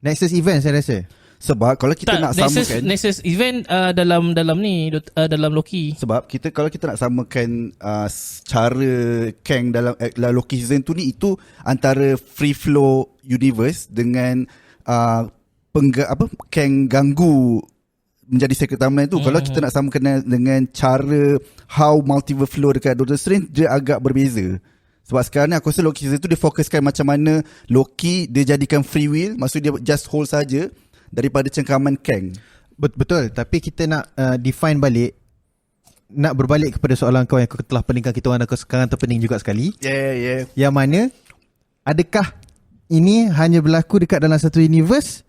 Nexus event saya rasa. sebab kalau kita nak samakan Nexus event dalam Loki. Sebab kalau kita nak samakan cara Kang dalam Loki season tu ni, itu antara free flow universe dengan Kang ganggu menjadi Secret Timeline tu. Kalau kita nak samakan dengan cara how multiverse flow dekat Doctor Strange, dia agak berbeza. Sebab sekarang ni aku rasa Loki season tu dia fokuskan macam mana Loki dia jadikan free will, maksud dia just hold saja daripada cengkaman Kang. Betul, tapi kita nak define balik, nak berbalik kepada soalan kau yang telah peningkan kita orang sekarang terpening juga sekali. Yeah. Yang mana adakah ini hanya berlaku dekat dalam satu universe,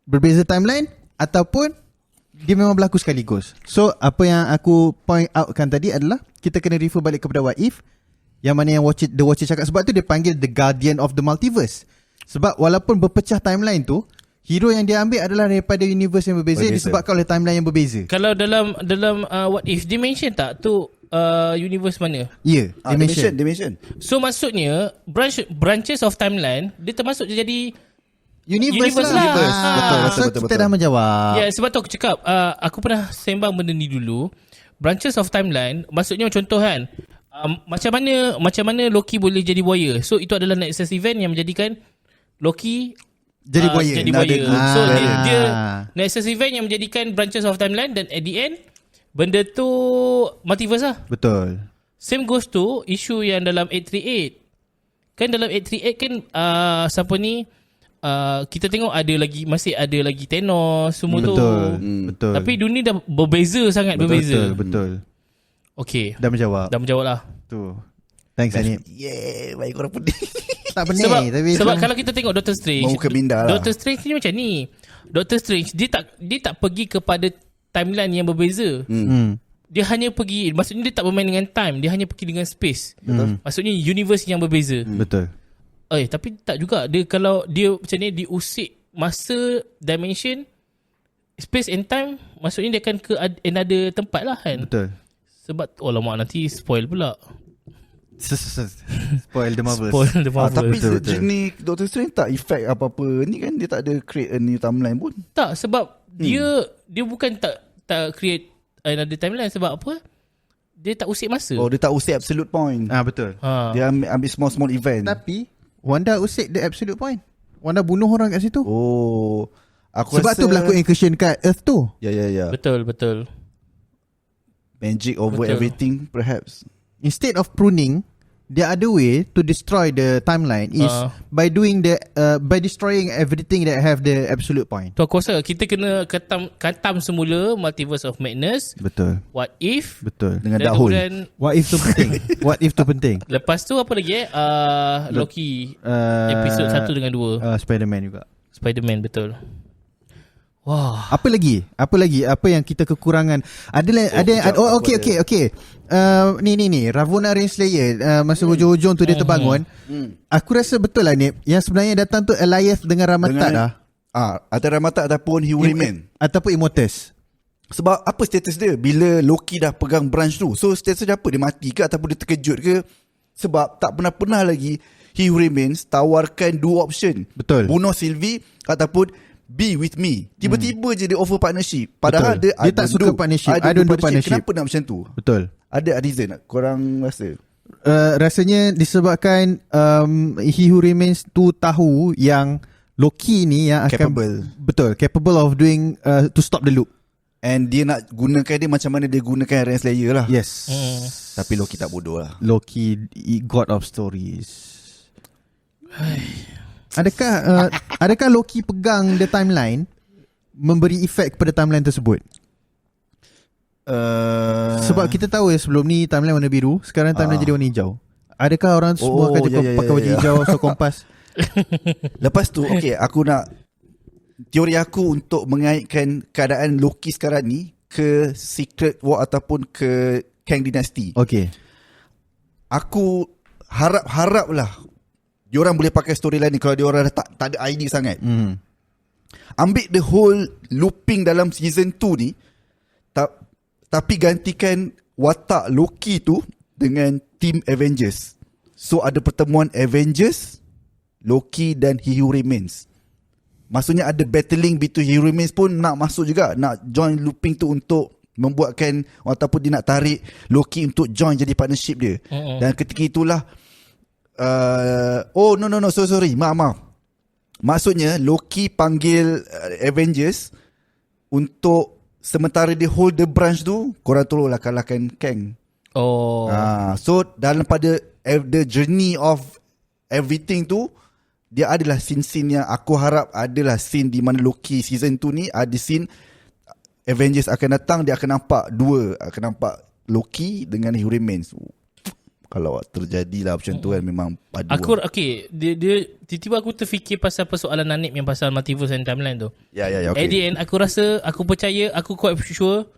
berbeza timeline, ataupun dia memang berlaku sekaligus. So apa yang aku point outkan tadi adalah kita kena refer balik kepada What If, yang mana yang The Watcher cakap. Sebab tu dia panggil The Guardian of the Multiverse. Sebab walaupun berpecah timeline tu, hero yang dia ambil adalah daripada universe yang berbeza, disebabkan oleh timeline yang berbeza. Kalau dalam What If dia mention tak tu universe mana. Ya, dimension. Dimension. So maksudnya branches of timeline dia termasuk jadi Universe lah. Betul. So kita dah menjawab. Ya, sebab tu aku cakap aku pernah sembang benda ni dulu. Branches of timeline maksudnya contoh kan, macam mana Loki boleh jadi warrior. So itu adalah Nexus event yang menjadikan Loki Jadi warrior. So dia Nexus event yang menjadikan branches of timeline, dan at the end benda tu multiverse lah. Betul. Same goes to isu yang dalam 838. Kan dalam 838 kan siapa ni kita tengok masih ada lagi Thanos semua tu. Betul. Tapi dunia dah berbeza sangat. Betul. Okay, Dah menjawab. lah. Tu. Thanks Anip. Yeah, baik korang pedih. Tak benar tapi sebab kalau kita tengok Doctor Strange, Mau ke minda lah. Doctor Strange ni macam ni. Doctor Strange dia tak pergi kepada timeline yang berbeza. Dia hanya pergi, maksudnya dia tak bermain dengan time, dia hanya pergi dengan space. Maksudnya universe yang berbeza. Betul. Tapi tak juga. Dia kalau dia macam ni diusik masa, dimension, space and time, maksudnya dia akan ke another tempat lah kan. Betul. Sebab alamak nanti spoil pula. Spoil the Marvels. Tapi betul. jenis Doctor Strange tak effect apa-apa. Ni kan dia tak ada create a new timeline pun. Tak, sebab dia bukan tak create another timeline. Sebab apa? Dia tak usik masa. Oh, dia tak usik absolute point. Betul. Dia ambil small event. Tapi Wanda usik the absolute point. Wanda bunuh orang kat situ. Oh, aku sebab rasa tu berlaku incursion kat Earth tu. Ya. Betul. Magic over everything perhaps. Instead of pruning, the other way to destroy the timeline is by destroying everything that have the absolute point. Tu aku rasa kita kena katam semula Multiverse of Madness. Betul. What if? Betul. Dengan dark hole. What if tu penting. What if tu penting. Lepas tu apa lagi Loki episod 1 dengan 2. Spider-Man juga. Spider-Man, betul. Wah. Apa lagi? Apa yang kita kekurangan? Okay. Ni Ravonna Renslayer masa hujung-hujung tu dia terbangun. Aku rasa betul lah ni. Yang sebenarnya datang tu Alliance dengan Ramatat lah. Atau Ramatat ataupun He Will Remain. Ataupun Immortus. Sebab apa status dia bila Loki dah pegang branch tu? So status dia apa? Dia mati ke ataupun dia terkejut ke? Sebab tak pernah lagi He Who Remains tawarkan dua option. Betul. Bunuh Sylvie ataupun be with me. Tiba-tiba je dia offer partnership. Padahal dia tak suka partnership. I don't do partnership. Kenapa nak macam tu? Betul. Ada reason tak? Korang rasa? Rasanya disebabkan He Who Remains tu tahu yang Loki ni yang akan capable of doing to stop the loop. And dia nak gunakan dia macam mana dia gunakan Renslayer lah. Yes. Tapi Loki tak bodoh lah. Loki God of Stories. Adakah Loki pegang the timeline memberi efek kepada timeline tersebut? Sebab kita tahu sebelum ni timeline warna biru, sekarang timeline jadi warna hijau. Adakah orang semua akan pakai baju hijau atau kompas? Lepas tu aku nak teori aku untuk mengaitkan keadaan Loki sekarang ni ke Secret War ataupun ke Kang Dynasty. Aku harap lah diorang boleh pakai storyline ni kalau diorang dah tak ada idea sangat. Ambil the whole looping dalam season 2 ni, tapi gantikan watak Loki tu dengan team Avengers. So ada pertemuan Avengers, Loki dan He Who Remains. Maksudnya ada battling between He Who Remains pun nak masuk juga, nak join looping tu untuk membuatkan ataupun dia nak tarik Loki untuk join jadi partnership dia. Dan ketika itulah sorry, maaf. Maksudnya Loki panggil Avengers untuk sementara dia hold the branch tu, korang tolonglah kalahkan Kang. So dalam pada the journey of everything tu, dia adalah scene-scene yang aku harap adalah scene di mana Loki season 2 ni ada scene Avengers akan datang, dia akan nampak Loki dengan He Who Remains. Kalau terjadilah macam tu kan, memang padu. Dia tiba-tiba aku terfikir pasal persoalan Nanip yang pasal multiverse and timeline tu. Ya, At the end aku rasa, aku percaya, aku quite sure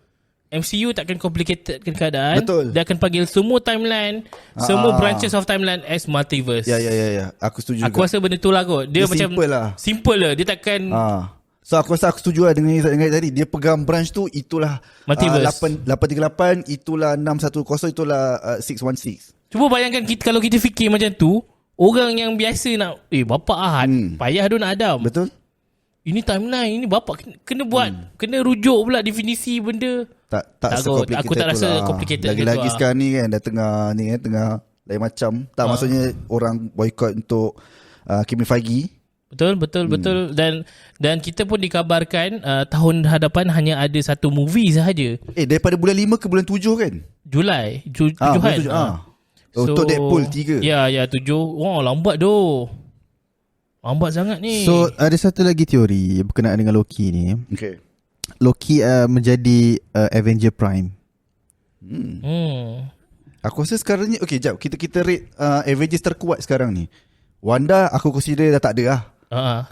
MCU takkan complicatedkan keadaan. Betul. Dia akan panggil semua timeline, semua branches of timeline as multiverse. Ya. Aku setuju aku juga. rasa benda tu lah kot. Dia macam simple lah. Dia takkan So aku rasa aku setuju lah dengan Izzat tadi. Dia pegang branch tu, itulah Multiverse. 838, itulah 610, itulah 616. Cuba bayangkan kita, kalau kita fikir macam tu, orang yang biasa nak bapak Ahad payah tu nak Adam. Betul. Ini timeline, ini bapak kena buat, kena rujuk pula definisi benda. Tak kot. Aku tak rasa complicated lagi-lagi gitu sekarang ni kan dah tengah lain macam. Tak maksudnya orang boycott untuk Kevin Feige. Betul. Dan kita pun dikabarkan tahun hadapan hanya ada satu movie sahaja. Daripada bulan 5 ke bulan 7 kan? Julai. Bulan 7. Untuk Deadpool 3. Ya 7. Wah, lambat doh. Lambat sangat ni. So ada satu lagi teori berkenaan dengan Loki ni. Okay. Loki menjadi Avenger Prime. Aku rasa sekarang ni jap kita rate Avengers terkuat sekarang ni. Wanda aku consider dah tak ada lah.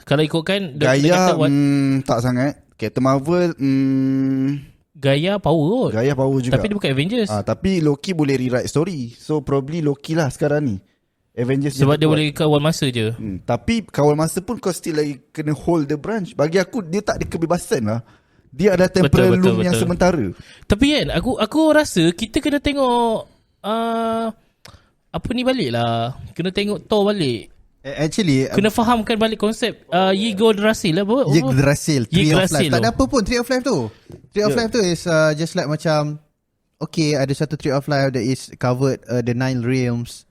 Kalau ikutkan Gaya tak sangat. Captain Marvel Gaya power kot. Gaya power juga. Tapi dia bukan Avengers. Tapi Loki boleh rewrite story. So probably Loki lah sekarang ni. Avengers sebab dia boleh kawal masa je. Tapi kawal masa pun kau still lagi kena hold the branch. Bagi aku dia tak ada kebebasan lah. Dia ada temporal loop yang sementara. Tapi kan aku rasa kita kena tengok apa ni balik lah. Kena tengok Thor balik. Actually kena fahamkan balik konsep Yggdrasil apa? Yggdrasil, Tree of Life. Tak ada apa pun Tree of Life tu. Tree of Life tu is just like macam ada satu Tree of Life that is covered the 9 realms.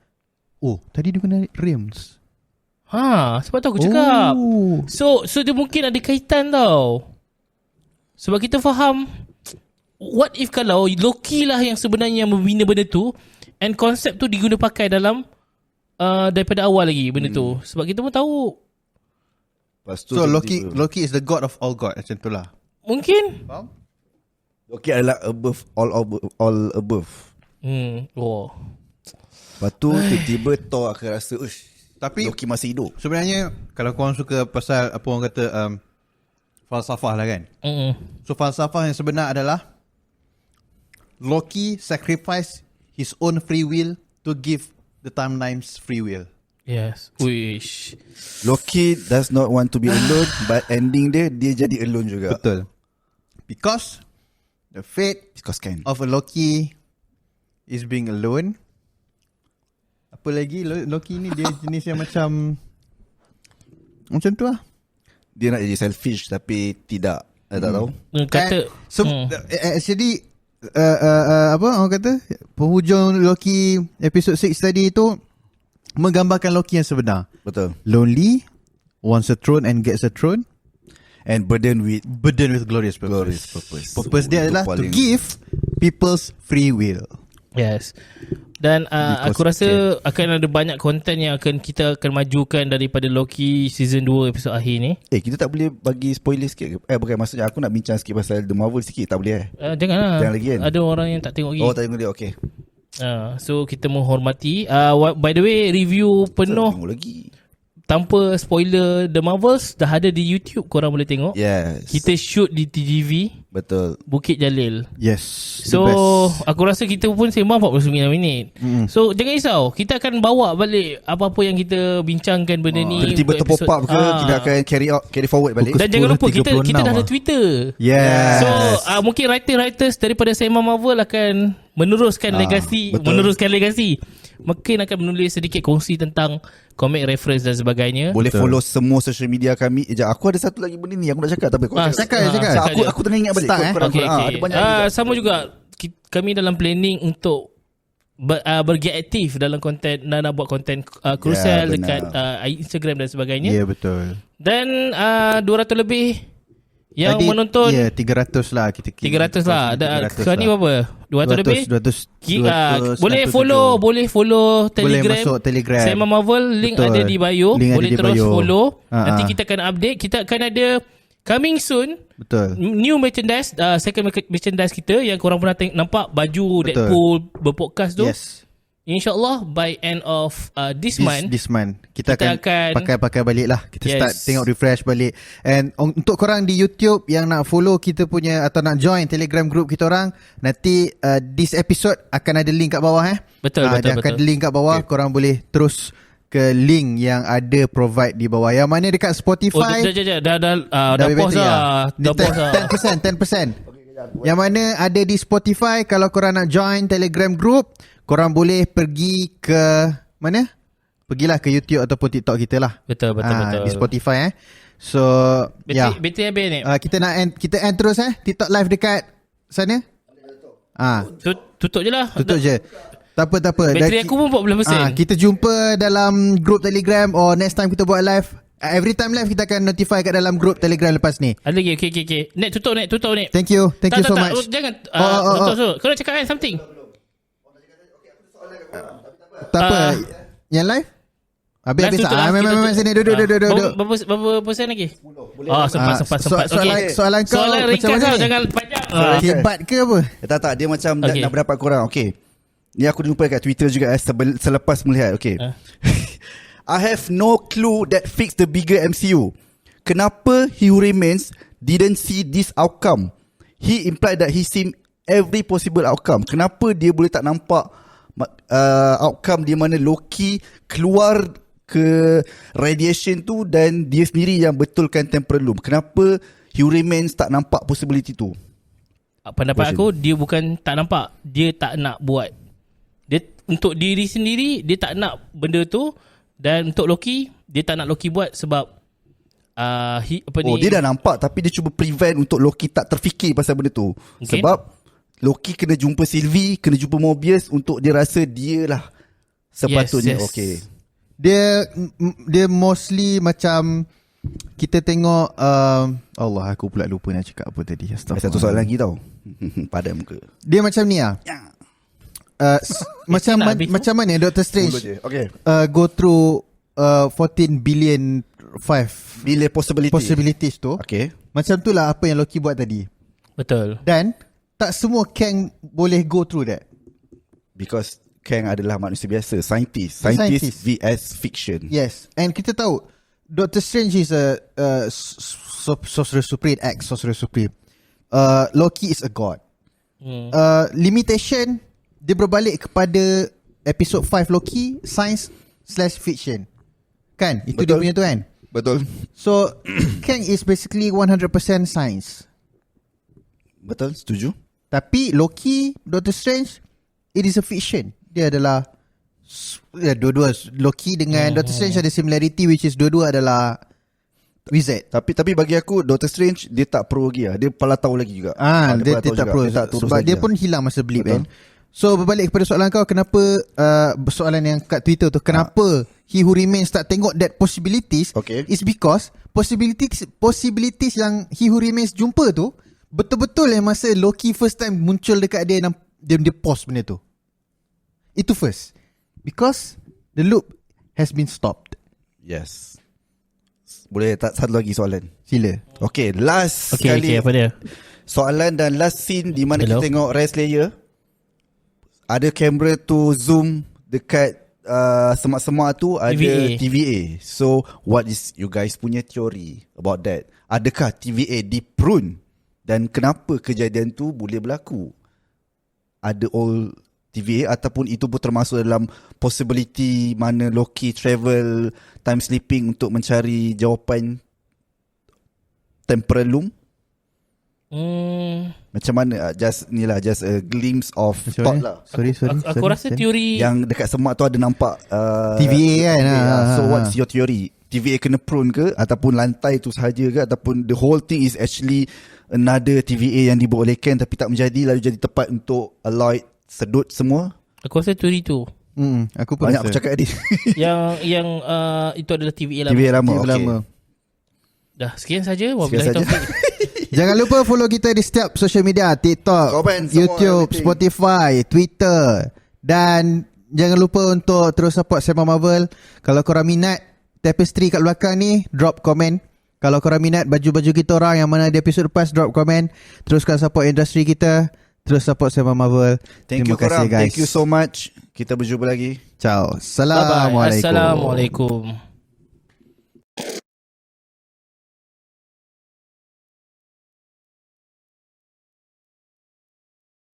Tadi dia guna realms. Sebab tu aku cakap. So dia mungkin ada kaitan tau. Sebab kita faham, what if kalau Loki lah yang sebenarnya membina benda tu, and konsep tu diguna pakai dalam daripada awal lagi benda tu. Sebab kita pun tahu. So Loki is the god of all god. Macam tu lah. Mungkin. Faham? Loki adalah above all above. Lepas tu tiba-tiba Thor akan rasa tapi Loki masih hidup. Sebenarnya kalau korang suka pasal apa orang kata falsafah lah kan. So falsafah yang sebenar adalah Loki sacrifice his own free will to give the timelines free will. Yes. Wish. Loki does not want to be alone, but ending dia jadi alone juga. Betul. Because the fate of a Loki is being alone. Apa lagi Loki ni dia jenis yang macam tu lah. Dia nak jadi selfish tapi tidak. Tak tahu. Actually apa orang kata penghujung Loki episode 6 tadi tu menggambarkan Loki yang sebenar. Betul. Lonely, wants a throne and gets a throne, and burdened with glorious purpose. Purpose dia adalah to give people's free will. Yes. Dan aku rasa akan ada banyak konten yang kita akan majukan daripada Loki season 2 episod akhir ni. Kita tak boleh bagi spoiler sikit ke? Bukan, maksudnya aku nak bincang sikit pasal The Marvel sikit. Tak boleh Janganlah. Jangan lagi kan? Ada orang yang tak tengok lagi. Tak tengok dia, okay. So kita menghormati. By the way, review penuh lagi tanpa spoiler The Marvels dah ada di YouTube, korang boleh tengok. Yes. Kita shoot di TGV. Betul. Bukit Jalil. Yes. So aku rasa kita pun sembang 49 minit. So jangan risau, kita akan bawa balik apa-apa yang kita bincangkan benda ni. Tiba-tiba terpop up ke, kita akan carry forward balik. Dan jangan lupa kita dah ada Twitter. Yes. So mungkin writers daripada Sembang Marvel akan meneruskan legasi. Mungkin akan menulis sedikit kongsi tentang comic reference dan sebagainya. Boleh follow semua social media kami. Aku ada satu lagi benda ni aku nak cakap, tapi cakap. Aku tengah ingat balik. Okay. Ada banyak sama juga kami dalam planning untuk bergiat aktif dalam konten dan nak buat konten Crucial dekat Instagram dan sebagainya. Ya, betul. Dan 200 lebih yang tadi, menonton. Ya, 300 lah. 300 lah. Sekarang ni berapa? 200 lebih? 200 boleh follow Telegram. Boleh masuk Telegram. Sembang Marvel, link ada di bio. Boleh terus follow. Nanti kita akan update. Kita akan ada coming soon. Betul. New merchandise, second merchandise kita yang korang pernah nampak baju Deadpool berpodcast tu. Yes. InsyaAllah by end of this month kita akan pakai balik lah. Kita start tengok refresh balik. And untuk korang di YouTube yang nak follow kita punya atau nak join Telegram group kita orang, nanti this episode akan ada link kat bawah. Betul. Dia akan ada link kat bawah. Korang boleh terus ke link yang ada provide di bawah. Yang mana dekat Spotify. Dah pause lah. Dah pause lah. 10%. Yang mana ada di Spotify. Kalau korang nak join Telegram group, korang boleh pergi ke mana? Pergilah ke YouTube ataupun TikTok kita lah. Betul. Di Spotify So Bateri habis ni. Kita end terus TikTok live dekat sana. Tutup je lah. Tutup je. Tak apa. Bateri aku pun 40%. Kita jumpa dalam group Telegram or next time kita buat live. Every time live kita akan notify kat dalam group Telegram lepas ni. Ada lagi. Okay. Nek tutup Nek. Thank you so much. Jangan. Tutup. Kau nak cakap kan something? Tak apa. Yang live? Habis. Memang sini. Duduk. Berapa persen lagi? 10. Sempat. Soalan kau soalan macam ringkas mana ni? jangan panjang. Hebat ke apa? Tak. Dia macam Okay. nak berdapat korang. Okay. Ni aku jumpa kat Twitter juga selepas melihat. Okay. I have no clue that fix the bigger MCU. Kenapa He Who Remains didn't see this outcome? He implied that he seen every possible outcome. Kenapa dia boleh tak nampak outcome di mana Loki keluar ke radiation tu dan dia sendiri yang betulkan temporal loop? Kenapa He Who Remains tak nampak possibility tu? Pendapat aku, dia bukan tak nampak, dia tak nak buat. Dia untuk diri sendiri dia tak nak benda tu, dan untuk Loki dia tak nak Loki buat sebab dia dah nampak tapi dia cuba prevent untuk Loki tak terfikir pasal benda tu. Okay. Sebab Loki kena jumpa Sylvie, kena jumpa Mobius untuk dia rasa dia lah sepatutnya. Yes. Okay. Dia mostly macam kita tengok Allah, aku pula lupa nak cakap apa tadi. Satu soalan lagi tau. Padam ke? Dia macam ni lah. Macam mana Doctor Strange go through 14 billion 5 billion possibilities tu. Okay. Macam tu lah apa yang Loki buat tadi. Betul. Dan tak semua Kang boleh go through that. Because Kang adalah manusia biasa, scientist vs fiction. Yes. And kita tahu Doctor Strange is a Sorcerer Supreme, Sorcerer Supreme. Loki is a god. Limitation dia berbalik kepada episode 5 Loki, science/fiction. Kan? Itu Betul. dia punya tu kan? Betul. So Kang is basically 100% science. Betul, setuju. Tapi Loki, Doctor Strange, it is a fiction. Dia adalah dua-dua. Loki dengan Doctor Strange ada similarity, which is dua-dua adalah wizard. Tapi bagi aku Doctor Strange dia tak pro lagi lah. Dia pala tahu lagi juga. Dia tak pro sebab dia pun hilang masa blip kan. So berbalik kepada soalan kau, kenapa soalan yang kat Twitter tu, kenapa He Who Remains tak tengok that possibilities? Is because possibilities yang He Who Remains jumpa tu betul-betul yang masa Loki first time muncul dekat dia, dia pause benda tu. Itu first. Because the loop has been stopped. Yes. Boleh tak satu lagi soalan? Sila. Okay, last sekali. Okay, apa dia? Soalan dan last scene di mana kita tengok Red Slayer. Ada kamera tu zoom dekat semak-semak tu ada TVA. So what is you guys punya teori about that? Adakah TVA diprune? Dan kenapa kejadian tu boleh berlaku? Ada all TVA ataupun itu pun termasuk dalam possibility mana Loki travel time slipping untuk mencari jawapan temporal loop? Macam mana? Just a glimpse of thought lah. Sorry. Aku rasa teori yang dekat semak tu ada nampak TVA kan. So what's your theory? TVA kena prune ke ataupun lantai tu sahaja ke ataupun the whole thing is actually another TVA yang dibuat oleh Ken tapi tak menjadi, lalu jadi tempat untuk Lloyd sedut semua? Aku rasa teori tu. Aku pun banyak aku cakap tadi. yang itu adalah TVA lama. TVA lama. Dah sekian saja. Wabillahi taufiq. Jangan lupa follow kita di setiap social media, TikTok, YouTube, Spotify, Twitter. Dan jangan lupa untuk terus support Sema Marvel. Kalau korang minat tapestry kat belakang ni, drop komen. Kalau korang minat baju-baju kita orang yang mana di episod lepas, drop komen. Teruskan support industri kita. Terus support Sema Marvel. Terima kasih guys. Thank you so much. Kita berjumpa lagi. Ciao. Assalamualaikum. Assalamualaikum.